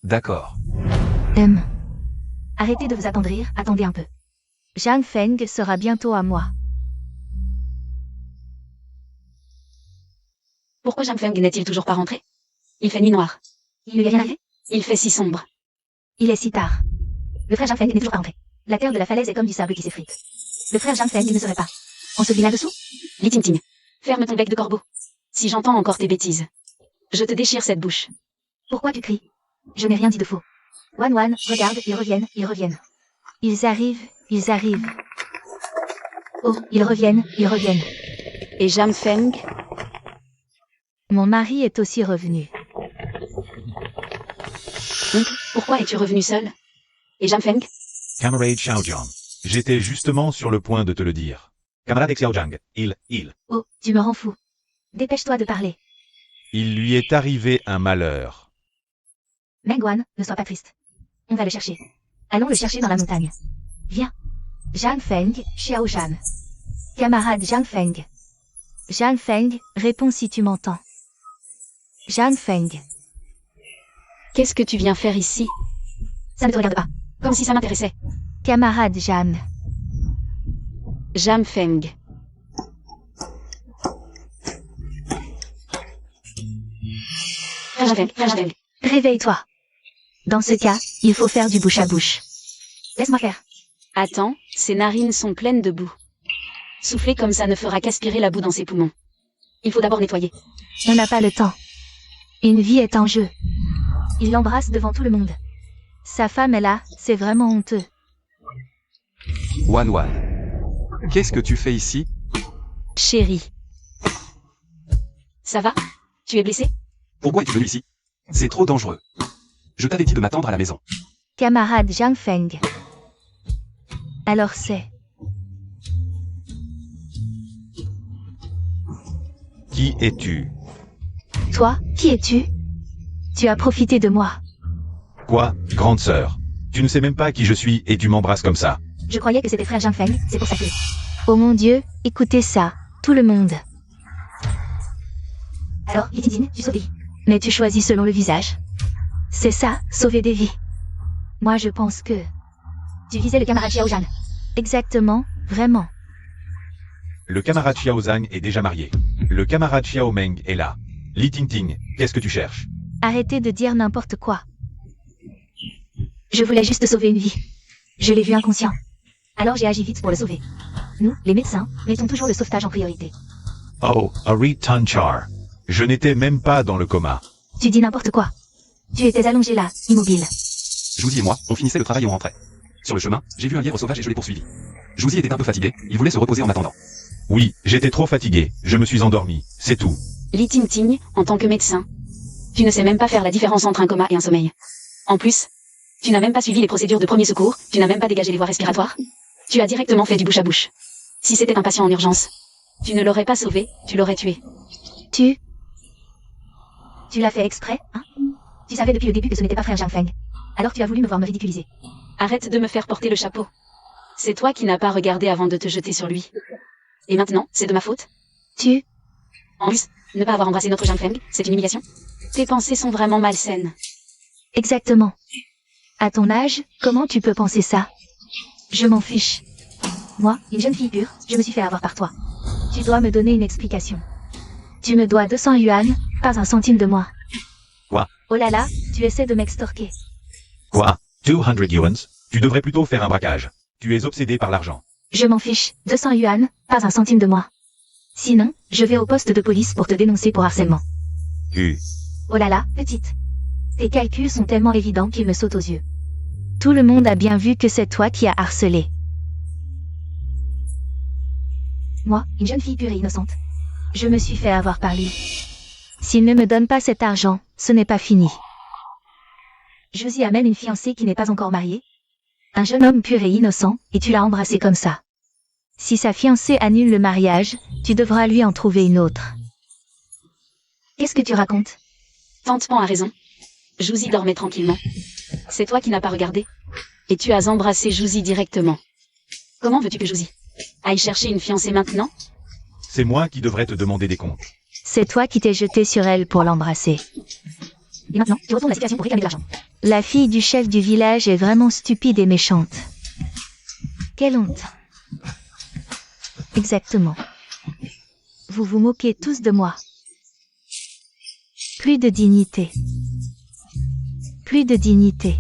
D'accord. Arrêtez de vous attendrir, attendez un peu. Zhang Feng sera bientôt à moi. Pourquoi Zhang Feng n'est-il toujours pas rentré? Il fait nuit noire. Il lui est rien arrivé? Il fait si sombre. Il est si tard. Le frère Zhang Feng n'est toujours pas rentré. La terre de la falaise est comme du sable qui s'effrite. Le frère Zhang Feng ne serait pas. Enseveli là-dessous? Li Ting, ferme ton bec de corbeau. Si j'entends encore tes bêtises, je te déchire cette bouche. Pourquoi tu cries? Je n'ai rien dit de faux. Wan, regarde, ils reviennent. Ils arrivent. Oh, ils reviennent. Et Zhang Feng? Mon mari est aussi revenu. Donc, pourquoi es-tu revenu seul? Et Zhang Feng? Camarade Xiaojiang. J'étais justement sur le point de te le dire. Camarade Xiaojiang, il. Oh, tu me rends fou. Dépêche-toi de parler. Il lui est arrivé un malheur. Mengwan, ne sois pas triste. On va le chercher. Allons le chercher dans la montagne. Viens. Zhang Feng, Xiao Zhan. Camarade Zhang Feng. Zhang Feng, réponds si tu m'entends. Zhang Feng. Qu'est-ce que tu viens faire ici? Ça ne te regarde pas. Comme si ça m'intéressait. Camarade Zhan. Zhang Feng. Zhang Feng. Réveille-toi. Dans ce cas, il faut faire du bouche à bouche. Laisse-moi faire. Attends, ses narines sont pleines de boue. Souffler comme ça ne fera qu'aspirer la boue dans ses poumons. Il faut d'abord nettoyer. On n'a pas le temps. Une vie est en jeu. Il l'embrasse devant tout le monde. Sa femme est là, c'est vraiment honteux. Wan. Qu'est-ce que tu fais ici? Chérie. Ça va? Tu es blessé? Pourquoi es-tu venu ici? C'est trop dangereux. Je t'avais dit de m'attendre à la maison. Camarade Zhang Feng. Alors c'est... Qui es-tu? Toi, qui es-tu? Tu as profité de moi. Quoi, grande sœur? Tu ne sais même pas qui je suis et tu m'embrasses comme ça. Je croyais que c'était frère Zhang Feng, c'est pour ça que... Oh mon Dieu, écoutez ça, tout le monde. Alors, Litidine, tu sauves des vies. Mais tu choisis selon le visage. C'est ça, sauver des vies. Moi je pense que... Tu visais le camarade Xiao Zhan. Exactement, vraiment. Le camarade Xiao Zhang est déjà marié. Le camarade Xiao Meng est là. Li Ting, qu'est-ce que tu cherches? Arrêtez de dire n'importe quoi. Je voulais juste sauver une vie. Je l'ai vu inconscient. Alors j'ai agi vite pour le sauver. Nous, les médecins, mettons toujours le sauvetage en priorité. Oh, Ari Tanchar. Je n'étais même pas dans le coma. Tu dis n'importe quoi. Tu étais allongé là, immobile. Jouzy et moi, on finissait le travail et on rentrait. Sur le chemin, j'ai vu un lièvre sauvage et je l'ai poursuivi. Jouzy était un peu fatigué, il voulait se reposer en attendant. Oui, j'étais trop fatigué, je me suis endormi, c'est tout. Li Ting, en tant que médecin, tu ne sais même pas faire la différence entre un coma et un sommeil. En plus, tu n'as même pas suivi les procédures de premier secours, tu n'as même pas dégagé les voies respiratoires. Tu as directement fait du bouche à bouche. Si c'était un patient en urgence, tu ne l'aurais pas sauvé, tu l'aurais tué. Tu l'as fait exprès, hein? Tu savais depuis le début que ce n'était pas frère Zhang Feng. Alors tu as voulu me voir me ridiculiser. Arrête de me faire porter le chapeau. C'est toi qui n'as pas regardé avant de te jeter sur lui. Et maintenant, c'est de ma faute? En plus, ne pas avoir embrassé notre Zhang Feng, c'est une humiliation? Tes pensées sont vraiment malsaines. Exactement. À ton âge, comment tu peux penser ça? Je m'en fiche. Moi, une jeune fille pure, je me suis fait avoir par toi. Tu dois me donner une explication. Tu me dois 200 yuan, pas un centime de moi. Quoi? Oh là là, tu essaies de m'extorquer. Quoi? 200 yuans? Tu devrais plutôt faire un braquage. Tu es obsédé par l'argent. Je m'en fiche, 200 yuan, pas un centime de moi. Sinon, je vais au poste de police pour te dénoncer pour harcèlement. Oh là là, petite. Tes calculs sont tellement évidents qu'ils me sautent aux yeux. Tout le monde a bien vu que c'est toi qui as harcelé. Moi, une jeune fille pure et innocente. Je me suis fait avoir par lui. S'il ne me donne pas cet argent, ce n'est pas fini. Josie a même une fiancée qui n'est pas encore mariée. Un jeune homme pur et innocent, et tu l'as embrassé comme ça. Si sa fiancée annule le mariage, tu devras lui en trouver une autre. Qu'est-ce que tu racontes? Tante Pan a raison. Jouzy dormait tranquillement. C'est toi qui n'as pas regardé. Et tu as embrassé Jouzy directement. Comment veux-tu que Jouzy aille chercher une fiancée maintenant? C'est moi qui devrais te demander des comptes. C'est toi qui t'es jeté sur elle pour l'embrasser. Et maintenant, tu retournes la situation pour réclamer de l'argent. La fille du chef du village est vraiment stupide et méchante. Quelle honte. Exactement. Vous vous moquez tous de moi. Plus de dignité. Plus de dignité.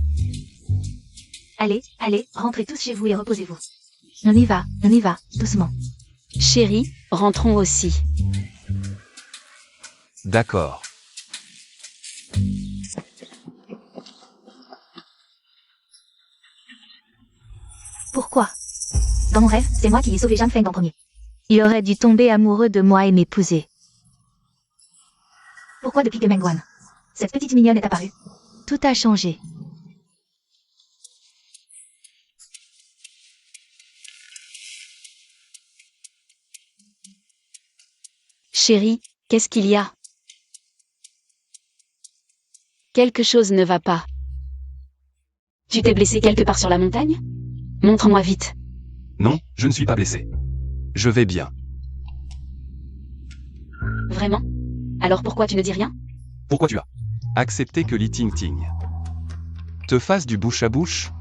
Allez, allez, rentrez tous chez vous et reposez-vous. On y va, doucement. Chérie, rentrons aussi. D'accord. Pourquoi? Dans mon rêve, c'est moi qui ai sauvé Jeanne Feng en premier. Il aurait dû tomber amoureux de moi et m'épouser. Pourquoi depuis que Mengwan, cette petite mignonne, est apparue? Tout a changé. Chérie, qu'est-ce qu'il y a? Quelque chose ne va pas. Tu t'es blessé quelque part sur la montagne? Montre-moi vite. Non, je ne suis pas blessé. Je vais bien. Vraiment? Alors pourquoi tu ne dis rien? Pourquoi tu as accepté que Li Ting Ting te fasse du bouche à bouche?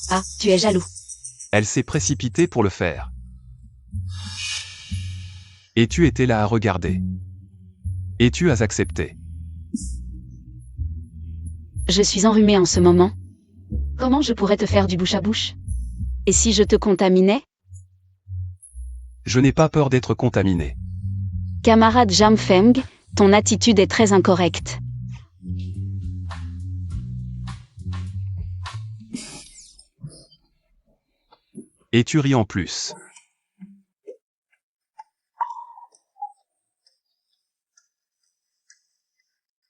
Ah, tu es jaloux. Elle s'est précipitée pour le faire. Et tu étais là à regarder. Et tu as accepté. Je suis enrhumée en ce moment. Comment je pourrais te faire du bouche à bouche? Et si je te contaminais? Je n'ai pas peur d'être contaminé. Camarade Jam Feng, ton attitude est très incorrecte. Et tu ris en plus.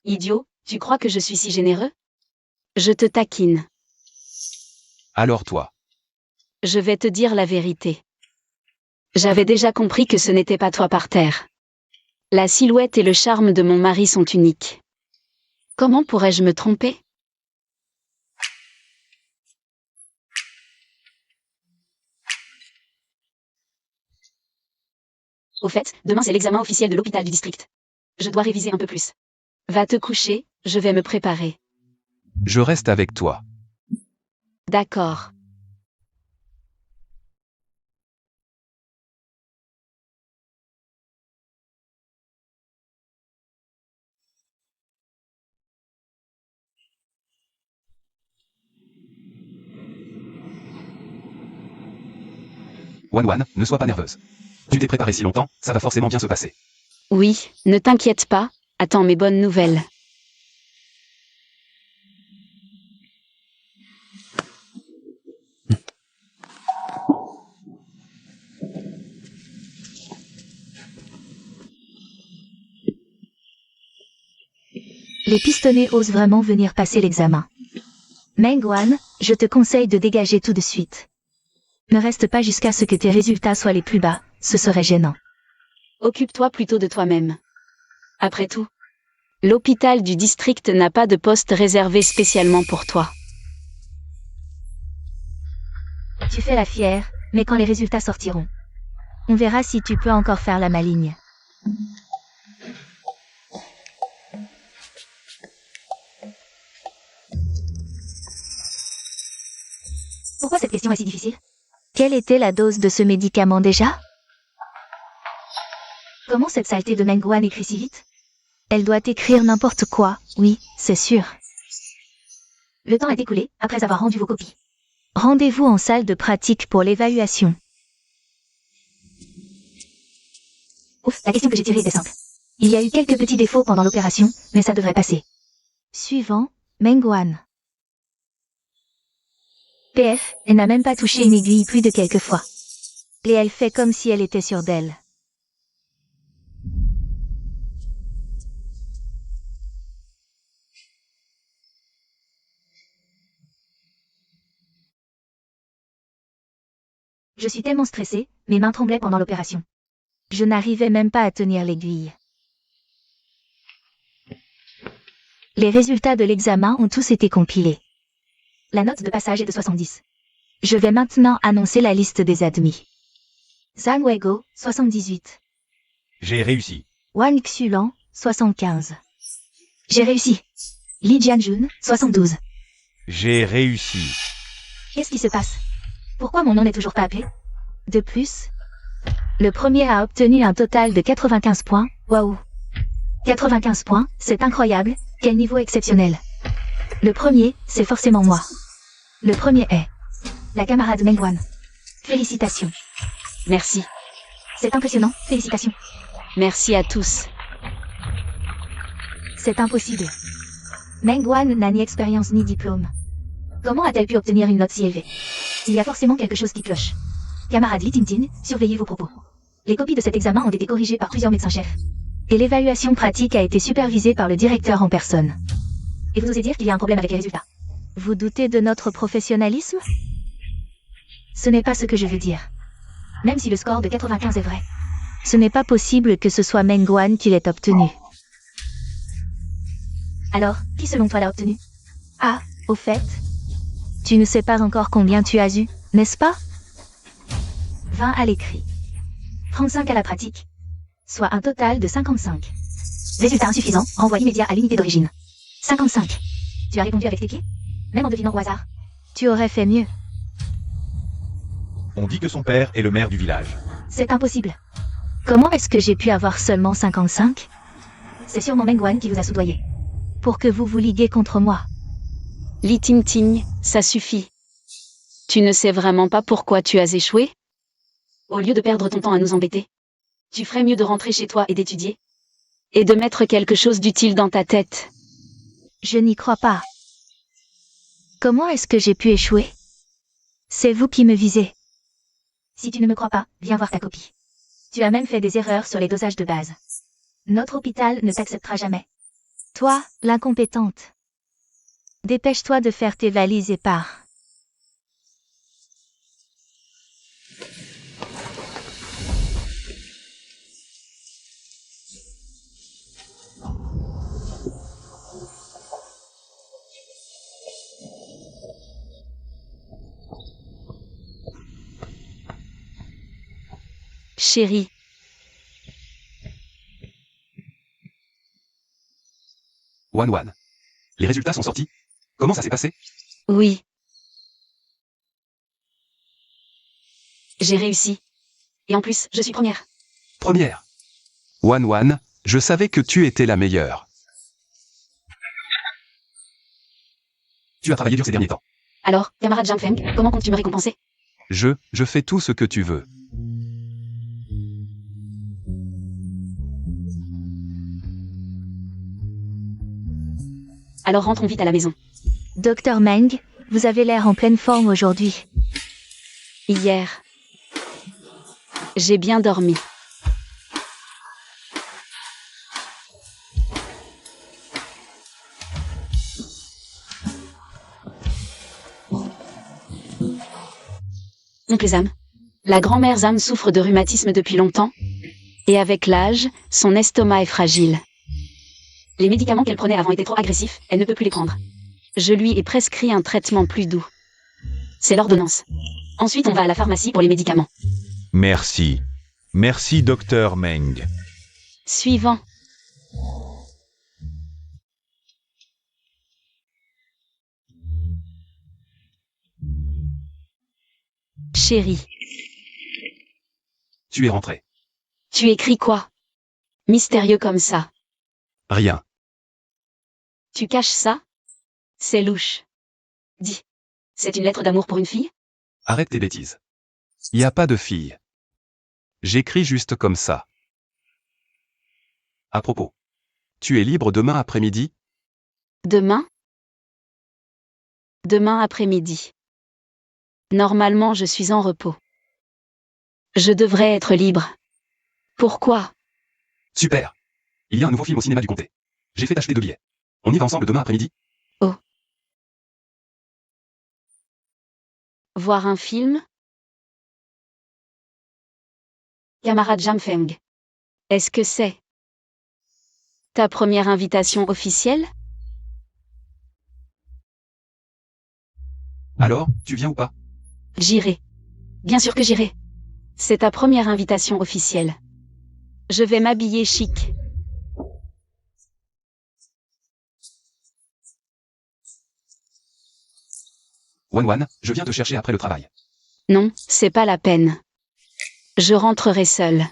Idiot, tu crois que je suis si généreux? Je te taquine. Alors toi. Je vais te dire la vérité. J'avais déjà compris que ce n'était pas toi par terre. La silhouette et le charme de mon mari sont uniques. Comment pourrais-je me tromper? Au fait, demain c'est l'examen officiel de l'hôpital du district. Je dois réviser un peu plus. Va te coucher, je vais me préparer. Je reste avec toi. D'accord. Wan Wan, ne sois pas nerveuse. Tu t'es préparée si longtemps, ça va forcément bien se passer. Oui, ne t'inquiète pas, attends mes bonnes nouvelles. Les pistonnés osent vraiment venir passer l'examen. Mengwan, je te conseille de dégager tout de suite. Ne reste pas jusqu'à ce que tes résultats soient les plus bas, ce serait gênant. Occupe-toi plutôt de toi-même. Après tout, l'hôpital du district n'a pas de poste réservé spécialement pour toi. Tu fais la fière, mais quand les résultats sortiront, on verra si tu peux encore faire la maligne. Pourquoi cette question est si difficile? Quelle était la dose de ce médicament déjà? Comment cette saleté de Mengwan écrit si vite? Elle doit écrire n'importe quoi, oui, c'est sûr. Le temps est écoulé, après avoir rendu vos copies. Rendez-vous en salle de pratique pour l'évaluation. Ouf, la question que j'ai tirée était simple. Il y a eu quelques petits défauts pendant l'opération, mais ça devrait passer. Suivant, Mengwan. PF, elle n'a même pas touché une aiguille plus de quelques fois. Et elle fait comme si elle était sûre d'elle. Je suis tellement stressée, mes mains tremblaient pendant l'opération. Je n'arrivais même pas à tenir l'aiguille. Les résultats de l'examen ont tous été compilés. La note de passage est de 70. Je vais maintenant annoncer la liste des admis. Zhang Weiguo, 78. J'ai réussi. Wang Xulan, 75. J'ai réussi. Li Jianjun, 72. J'ai réussi. Qu'est-ce qui se passe? Pourquoi mon nom n'est toujours pas appelé? De plus, le premier a obtenu un total de 95 points. Waouh! 95 points, c'est incroyable, quel niveau exceptionnel. Le premier, c'est forcément moi. Le premier est la camarade Mengwan. Félicitations. Merci. C'est impressionnant, félicitations. Merci à tous. C'est impossible. Mengwan n'a ni expérience ni diplôme. Comment a-t-elle pu obtenir une note si élevée? Il y a forcément quelque chose qui cloche. Camarade Li Tintin, surveillez vos propos. Les copies de cet examen ont été corrigées par plusieurs médecins-chefs. Et l'évaluation pratique a été supervisée par le directeur en personne. Et vous osez dire qu'il y a un problème avec les résultats? Vous doutez de notre professionnalisme? Ce n'est pas ce que je veux dire. Même si le score de 95 est vrai, ce n'est pas possible que ce soit Mengwan qui l'ait obtenu. Alors, qui selon toi l'a obtenu? Ah, au fait, tu ne sais pas encore combien tu as eu, n'est-ce pas? 20 à l'écrit, 35 à la pratique, soit un total de 55. Résultat insuffisant, renvoi immédiat à l'unité d'origine. 55. Tu as répondu avec tes pieds? Même en devinant au hasard. Tu aurais fait mieux. On dit que son père est le maire du village. C'est impossible. Comment est-ce que j'ai pu avoir seulement 55? C'est sûrement Mengwan qui vous a soudoyé. Pour que vous vous liguiez contre moi. Li Tingting, ça suffit. Tu ne sais vraiment pas pourquoi tu as échoué? Au lieu de perdre ton temps à nous embêter, tu ferais mieux de rentrer chez toi et d'étudier. Et de mettre quelque chose d'utile dans ta tête. Je n'y crois pas. Comment est-ce que j'ai pu échouer? C'est vous qui me visez. Si tu ne me crois pas, viens voir ta copie. Tu as même fait des erreurs sur les dosages de base. Notre hôpital ne t'acceptera jamais. Toi, l'incompétente. Dépêche-toi de faire tes valises et pars. Chérie, Wan. Les résultats sont sortis? Comment ça s'est passé? oui. J'ai réussi. Et en plus, je suis première. Première. Wan, je savais que tu étais la meilleure. Tu as travaillé dur ces derniers temps. Alors, camarade Zhang Feng, comment comptes-tu me récompenser? Je fais tout ce que tu veux. Alors rentrons vite à la maison. Docteur Meng, vous avez l'air en pleine forme aujourd'hui. Hier, j'ai bien dormi. Oncle Zam, la grand-mère Zam souffre de rhumatisme depuis longtemps, et avec l'âge, son estomac est fragile. Les médicaments qu'elle prenait avant étaient trop agressifs, elle ne peut plus les prendre. Je lui ai prescrit un traitement plus doux. C'est l'ordonnance. Ensuite, on va à la pharmacie pour les médicaments. Merci. Merci, docteur Meng. Suivant. Chérie, Tu es rentré. tu écris quoi? Mystérieux comme ça. Rien. Tu caches ça? C'est louche. Dis, c'est une lettre d'amour pour une fille? Arrête tes bêtises. Y a pas de fille. J'écris juste comme ça. À propos. Tu es libre demain après-midi? Demain? Demain après-midi. Normalement, je suis en repos. Je devrais être libre. Pourquoi? Super. Il y a un nouveau film au cinéma du comté. J'ai fait acheter 2 billets. On y va ensemble demain après-midi? Voir un film? Camarade Jamfeng. Est-ce que c'est ta première invitation officielle? Alors, tu viens ou pas? J'irai. Bien sûr que j'irai. C'est ta première invitation officielle. Je vais m'habiller chic. Wan, je viens te chercher après le travail. Non, c'est pas la peine. Je rentrerai seule.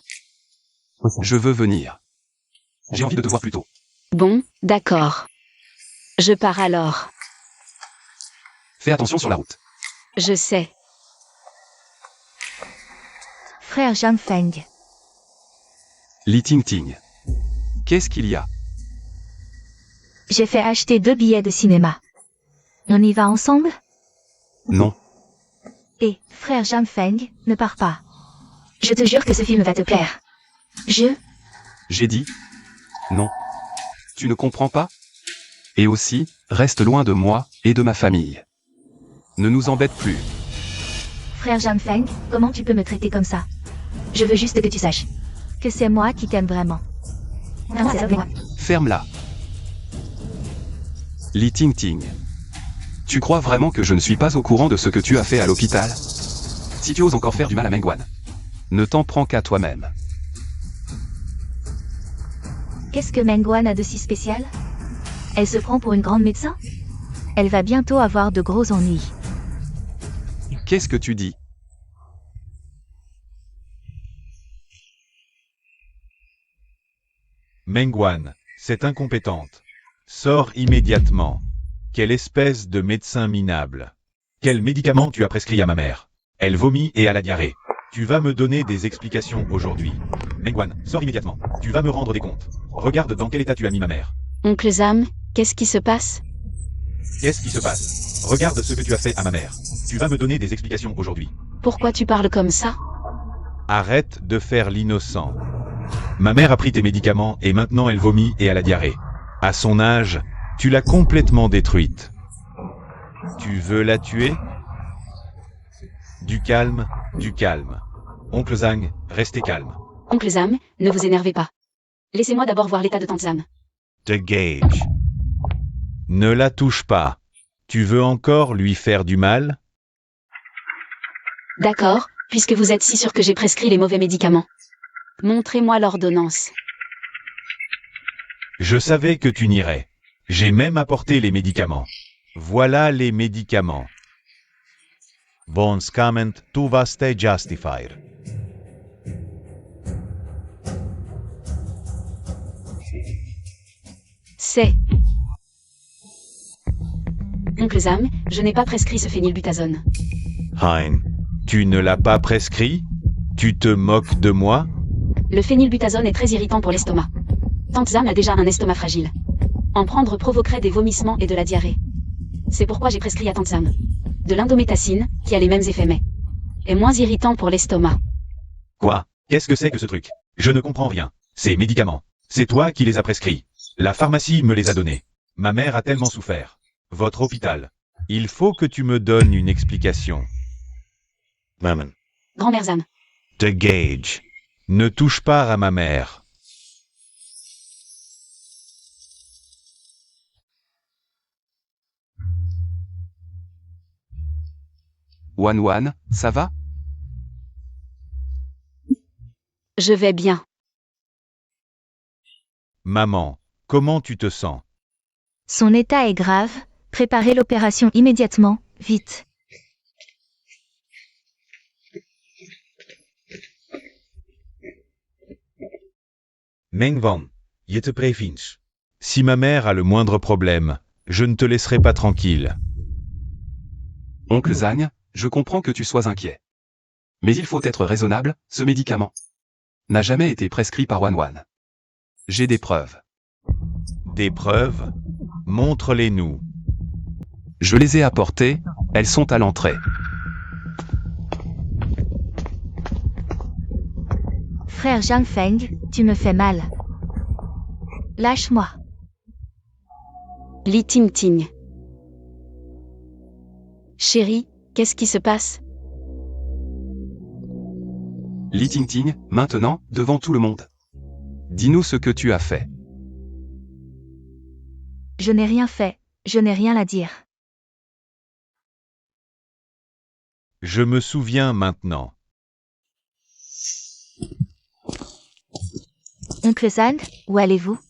Je veux venir. J'ai envie de te voir plus tôt. Bon, d'accord. Je pars alors. Fais attention sur la route. Je sais. Frère Jamfeng. Li Ting Ting. Qu'est-ce qu'il y a? J'ai fait acheter 2 billets de cinéma. On y va ensemble? Non. Et, frère Jamfeng, ne pars pas. Je te jure que ce film va te plaire. J'ai dit non. Tu ne comprends pas? Et aussi, reste loin de moi et de ma famille. Ne nous embête plus. Frère Jamfeng, comment tu peux me traiter comme ça? Je veux juste que tu saches que c'est moi qui t'aime vraiment. Vraiment, c'est ça pour moi. Ferme-la. Li Ting Ting. Tu crois vraiment que je ne suis pas au courant de ce que tu as fait à l'hôpital? Si tu oses encore faire du mal à Mengwan, ne t'en prends qu'à toi-même. Qu'est-ce que Mengwan a de si spécial? Elle se prend pour une grande médecin? Elle va bientôt avoir de gros ennuis. Qu'est-ce que tu dis? Mengwan, cette incompétente. Sors immédiatement. Quelle espèce de médecin minable. Quel médicament tu as prescrit à ma mère? Elle vomit et a la diarrhée. Tu vas me donner des explications aujourd'hui. Mengwan, sors immédiatement. Tu vas me rendre des comptes. Regarde dans quel état tu as mis ma mère. Oncle Zam, qu'est-ce qui se passe? Qu'est-ce qui se passe? Regarde ce que tu as fait à ma mère. Tu vas me donner des explications aujourd'hui. Pourquoi tu parles comme ça? Arrête de faire l'innocent. Ma mère a pris tes médicaments et maintenant elle vomit et a la diarrhée. À son âge, tu l'as complètement détruite. Tu veux la tuer? Du calme, du calme. Oncle Zhang, restez calme. Oncle Zam, ne vous énervez pas. Laissez-moi d'abord voir l'état de Tante Zam. The Gage. Ne la touche pas. Tu veux encore lui faire du mal? D'accord, puisque vous êtes si sûr que j'ai prescrit les mauvais médicaments. Montrez-moi l'ordonnance. Je savais que tu n'irais. J'ai même apporté les médicaments. Voilà les médicaments. Bonskament tu vaste justifier. C'est... Oncle Zam, je n'ai pas prescrit ce phénylbutazone. Hein. Tu ne l'as pas prescrit? Tu te moques de moi? Le phénylbutazone est très irritant pour l'estomac. Tante Zam a déjà un estomac fragile. En prendre provoquerait des vomissements et de la diarrhée. C'est pourquoi j'ai prescrit à Tante Zam de l'indométacine, qui a les mêmes effets mais est moins irritant pour l'estomac. Quoi? Qu'est-ce que c'est que ce truc? Je ne comprends rien. Ces médicaments, c'est toi qui les as prescrits. La pharmacie me les a donnés. Ma mère a tellement souffert. Votre hôpital. Il faut que tu me donnes une explication. Maman. Grand-mère Zam. The Gage. Ne touche pas à ma mère. Wan, ça va? Je vais bien. Maman, comment tu te sens? Son état est grave. Préparez l'opération immédiatement, vite. Mengwan, je te préviens. Si ma mère a le moindre problème, je ne te laisserai pas tranquille. Oncle Zhang, je comprends que tu sois inquiet. Mais il faut être raisonnable, ce médicament n'a jamais été prescrit par Wan. J'ai des preuves. Des preuves? Montre-les-nous. Je les ai apportées, elles sont à l'entrée. Frère Jamfeng, tu me fais mal. Lâche-moi. Li Ting Ting. Chérie, qu'est-ce qui se passe? Li Tingting, maintenant, devant tout le monde. Dis-nous ce que tu as fait. Je n'ai rien fait, je n'ai rien à dire. Je me souviens maintenant. Oncle Zand, où allez-vous?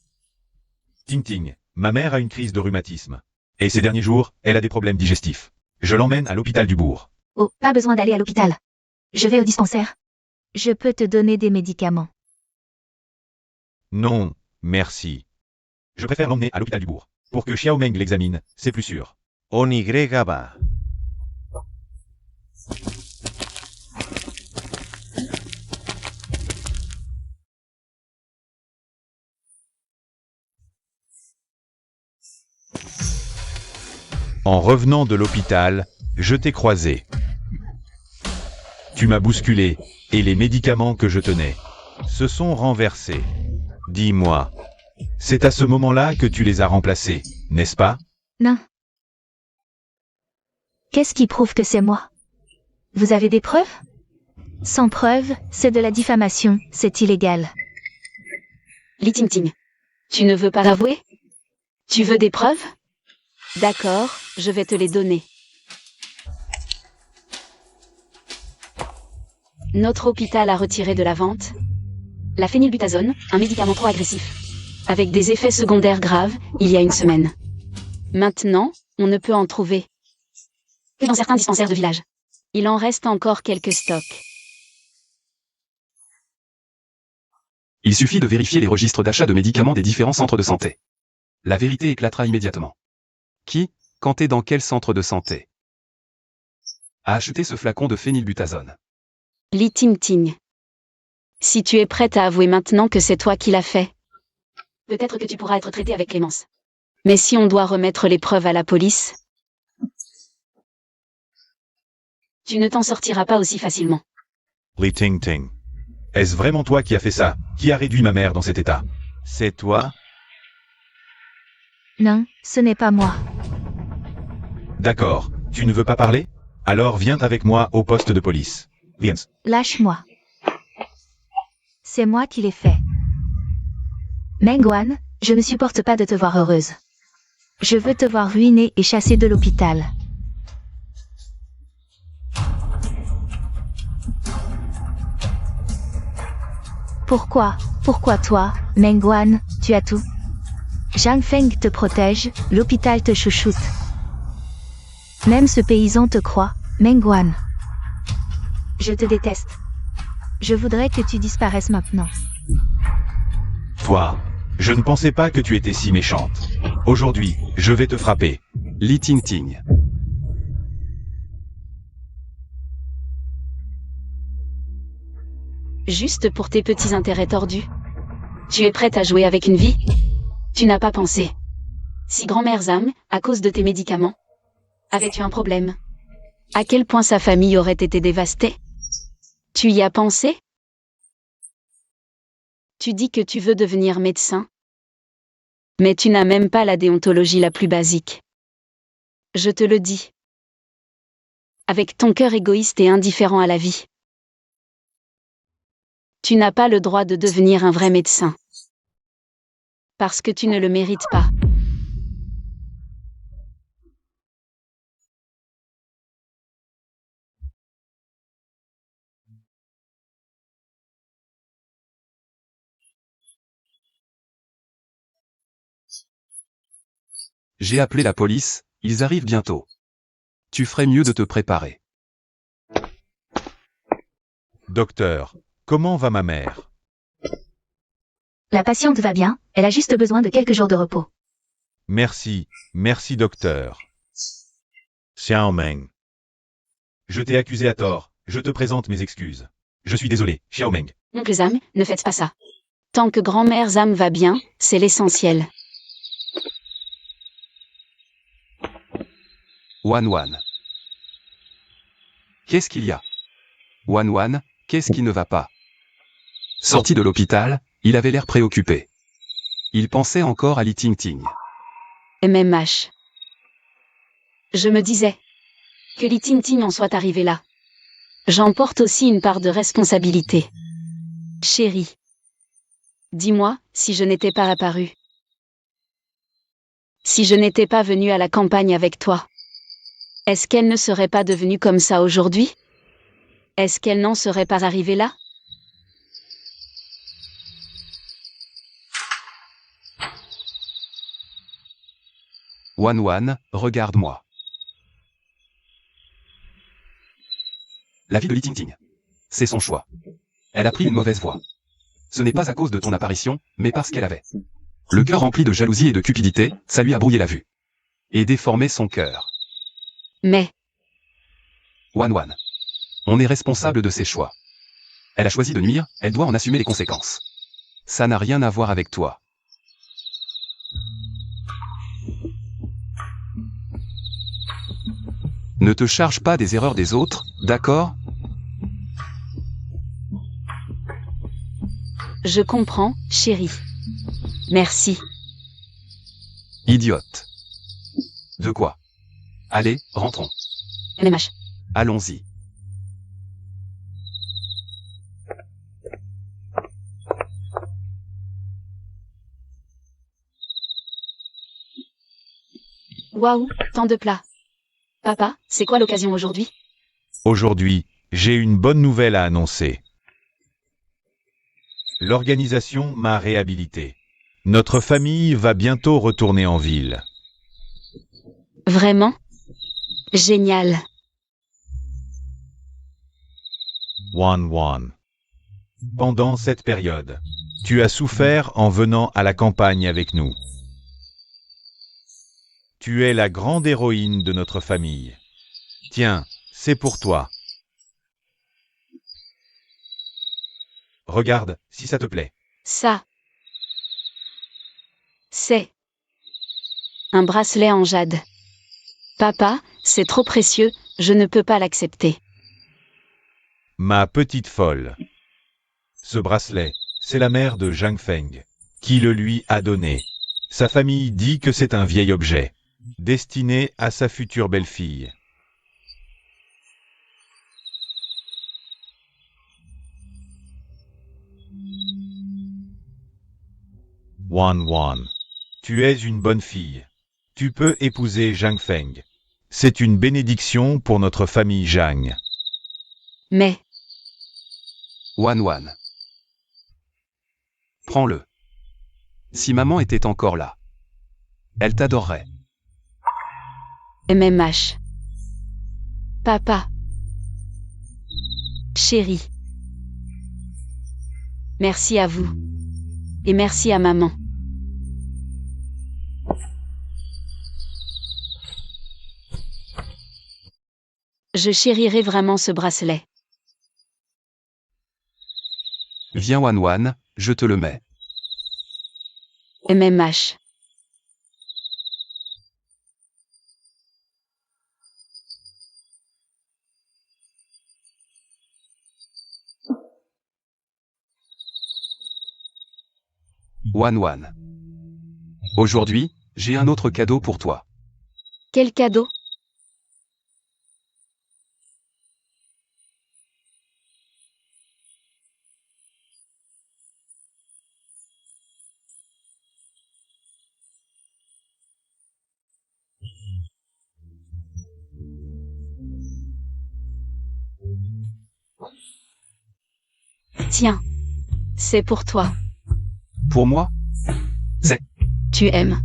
Ting, ma mère a une crise de rhumatisme. Et ces derniers jours, elle a des problèmes digestifs. Je l'emmène à l'hôpital du bourg. Oh, pas besoin d'aller à l'hôpital. Je vais au dispensaire. Je peux te donner des médicaments. Non, merci. Je préfère l'emmener à l'hôpital du bourg. Pour que Xiaomeng l'examine, c'est plus sûr. Onigrega. En revenant de l'hôpital, je t'ai croisé. Tu m'as bousculé, et les médicaments que je tenais se sont renversés. Dis-moi, c'est à ce moment-là que tu les as remplacés, n'est-ce pas? Non. Qu'est-ce qui prouve que c'est moi? Vous avez des preuves? Sans preuve, c'est de la diffamation, c'est illégal. Li Tingting. Tu ne veux pas avouer? Tu veux des preuves? D'accord, je vais te les donner. Notre hôpital a retiré de la vente la phénylbutazone, un médicament trop agressif, avec des effets secondaires graves, il y a une semaine. Maintenant, on ne peut en trouver que dans certains dispensaires de village. Il en reste encore quelques stocks. Il suffit de vérifier les registres d'achat de médicaments des différents centres de santé. La vérité éclatera immédiatement. Qui, quand et dans quel centre de santé, a acheté ce flacon de phénylbutazone? Li Tingting. Si tu es prête à avouer maintenant que c'est toi qui l'as fait, peut-être que tu pourras être traité avec clémence. Mais si on doit remettre les preuves à la police, tu ne t'en sortiras pas aussi facilement. Li Ting. Est-ce vraiment toi qui as fait ça, qui a réduit ma mère dans cet état? C'est toi? Non, ce n'est pas moi. D'accord, tu ne veux pas parler? Alors viens avec moi au poste de police. Viens. Lâche-moi. C'est moi qui l'ai fait. Mengwan, je ne supporte pas de te voir heureuse. Je veux te voir ruinée et chassée de l'hôpital. Pourquoi toi, Mengwan, tu as tout? Zhang Feng te protège, l'hôpital te chouchoute. Même ce paysan te croit, Mengwan. Je te déteste. Je voudrais que tu disparaisses maintenant. Toi, je ne pensais pas que tu étais si méchante. Aujourd'hui, je vais te frapper. Li Tingting. Juste pour tes petits intérêts tordus. Tu es prête à jouer avec une vie? Tu n'as pas pensé. Si grand-mère Zam, à cause de tes médicaments, avait-tu un problème? À quel point sa famille aurait été dévastée? Tu y as pensé? Tu dis que tu veux devenir médecin, mais tu n'as même pas la déontologie la plus basique. Je te le dis. Avec ton cœur égoïste et indifférent à la vie. Tu n'as pas le droit de devenir un vrai médecin. Parce que tu ne le mérites pas. J'ai appelé la police, ils arrivent bientôt. Tu ferais mieux de te préparer. Docteur, comment va ma mère? La patiente va bien, elle a juste besoin de quelques jours de repos. Merci docteur. Xiaomeng. Je t'ai accusé à tort, je te présente mes excuses. Je suis désolé, Xiaomeng. Oncle Zam, ne faites pas ça. Tant que grand-mère Zam va bien, c'est l'essentiel. Wan. Qu'est-ce qu'il y a? Wan, qu'est-ce qui ne va pas? Sorti de l'hôpital, il avait l'air préoccupé. Il pensait encore à Li Tingting. MMH. Je me disais que Li Tingting en soit arrivé là. J'en porte aussi une part de responsabilité. Chérie. Dis-moi, si je n'étais pas apparue. Si je n'étais pas venue à la campagne avec toi. Est-ce qu'elle ne serait pas devenue comme ça aujourd'hui? Est-ce qu'elle n'en serait pas arrivée là? Wan, regarde-moi. La vie de Li Tingting. C'est son choix. Elle a pris une mauvaise voie. Ce n'est pas à cause de ton apparition, mais parce qu'elle avait le cœur rempli de jalousie et de cupidité, ça lui a brouillé la vue. Et déformé son cœur. Mais, Wan. On est responsable de ses choix. Elle a choisi de nuire, elle doit en assumer les conséquences. Ça n'a rien à voir avec toi. Ne te charge pas des erreurs des autres, d'accord? je comprends, chérie. Merci. Idiote. De quoi? Allez, rentrons. MMH. Allons-y. Waouh, tant de plats. Papa, c'est quoi l'occasion aujourd'hui? Aujourd'hui, j'ai une bonne nouvelle à annoncer. L'organisation m'a réhabilité. Notre famille va bientôt retourner en ville. Vraiment? Génial. Wan. Pendant cette période, tu as souffert en venant à la campagne avec nous. Tu es la grande héroïne de notre famille. Tiens, c'est pour toi. Regarde, si ça te plaît. Ça. C'est un bracelet en jade. Papa, c'est trop précieux, je ne peux pas l'accepter. Ma petite folle. Ce bracelet, c'est la mère de Zhang Feng, qui le lui a donné. Sa famille dit que c'est un vieil objet, destiné à sa future belle-fille. Wan. Tu es une bonne fille. Tu peux épouser Zhang Feng. C'est une bénédiction pour notre famille Zhang. Mais, Wan. Prends-le. Si maman était encore là, elle t'adorerait. MMH. Papa. Chérie. Merci à vous. Et merci à maman. Je chérirai vraiment ce bracelet. Viens Wan, je te le mets. MMH. Wan. Aujourd'hui, j'ai un autre cadeau pour toi. Quel cadeau? Tiens. C'est pour toi. Pour moi? Tu aimes.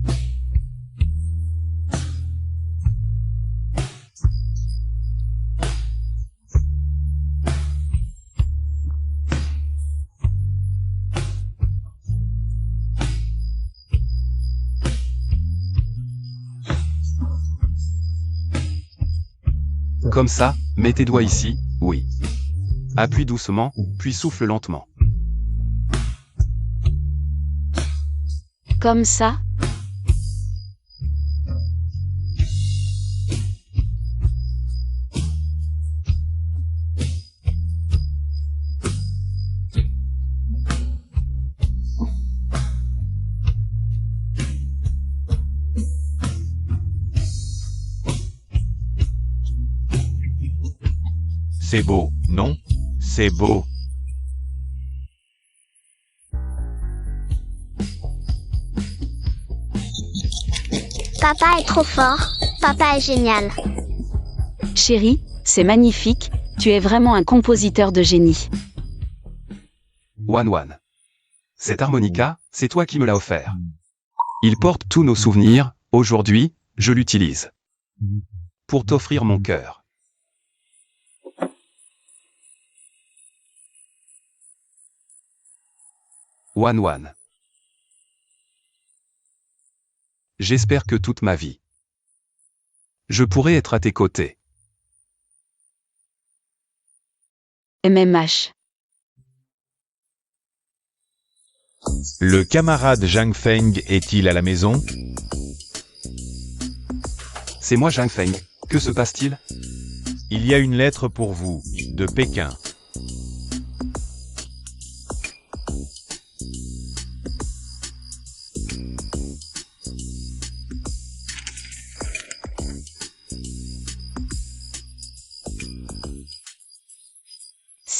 Comme ça, mets tes doigts ici, oui. Appuie doucement, puis souffle lentement. Comme ça? C'est beau, non? C'est beau. Papa est trop fort. Papa est génial. Chérie, c'est magnifique, tu es vraiment un compositeur de génie. Wan Wan. Cet harmonica, c'est toi qui me l'as offert. Il porte tous nos souvenirs, aujourd'hui, je l'utilise. Pour t'offrir mon cœur. Wan Wan. J'espère que toute ma vie, je pourrai être à tes côtés. MMH. Le camarade Zhang Feng est-il à la maison? C'est moi Zhang Feng. Que se passe-t-il? Il y a une lettre pour vous, de Pékin.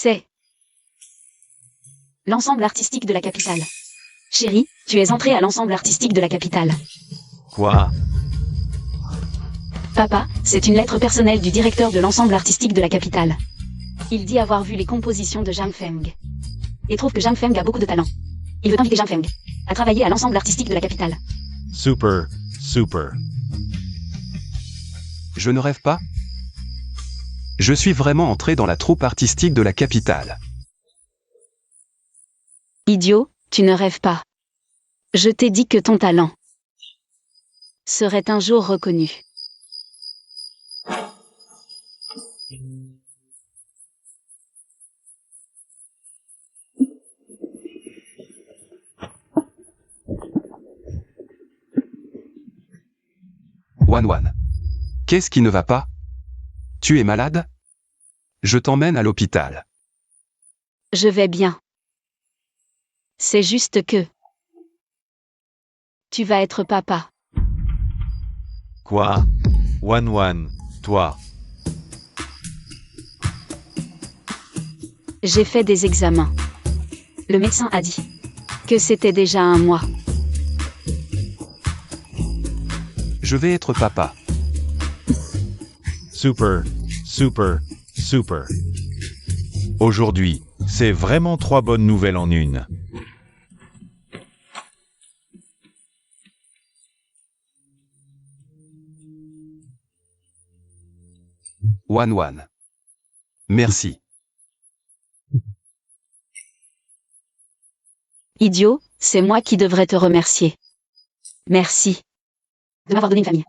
C'est l'ensemble artistique de la capitale. Chérie, tu es entrée à l'ensemble artistique de la capitale. Quoi? Papa, c'est une lettre personnelle du directeur de l'ensemble artistique de la capitale. Il dit avoir vu les compositions de Zhang Feng. Et trouve que Zhang Feng a beaucoup de talent. Il veut inviter Zhang Feng à travailler à l'ensemble artistique de la capitale. Super, super. Je ne rêve pas? Je suis vraiment entré dans la troupe artistique de la capitale. Idiot, tu ne rêves pas. Je t'ai dit que ton talent serait un jour reconnu. Wan Wan. Qu'est-ce qui ne va pas? Tu es malade? Je t'emmène à l'hôpital. Je vais bien. C'est juste que tu vas être papa. Quoi? Wan Wan, toi. J'ai fait des examens. Le médecin a dit que c'était déjà un mois. Je vais être papa. Super, super, super. Aujourd'hui, c'est vraiment 3 bonnes nouvelles en une. Wan Wan. Merci. Idiot, c'est moi qui devrais te remercier. Merci de m'avoir donné une famille.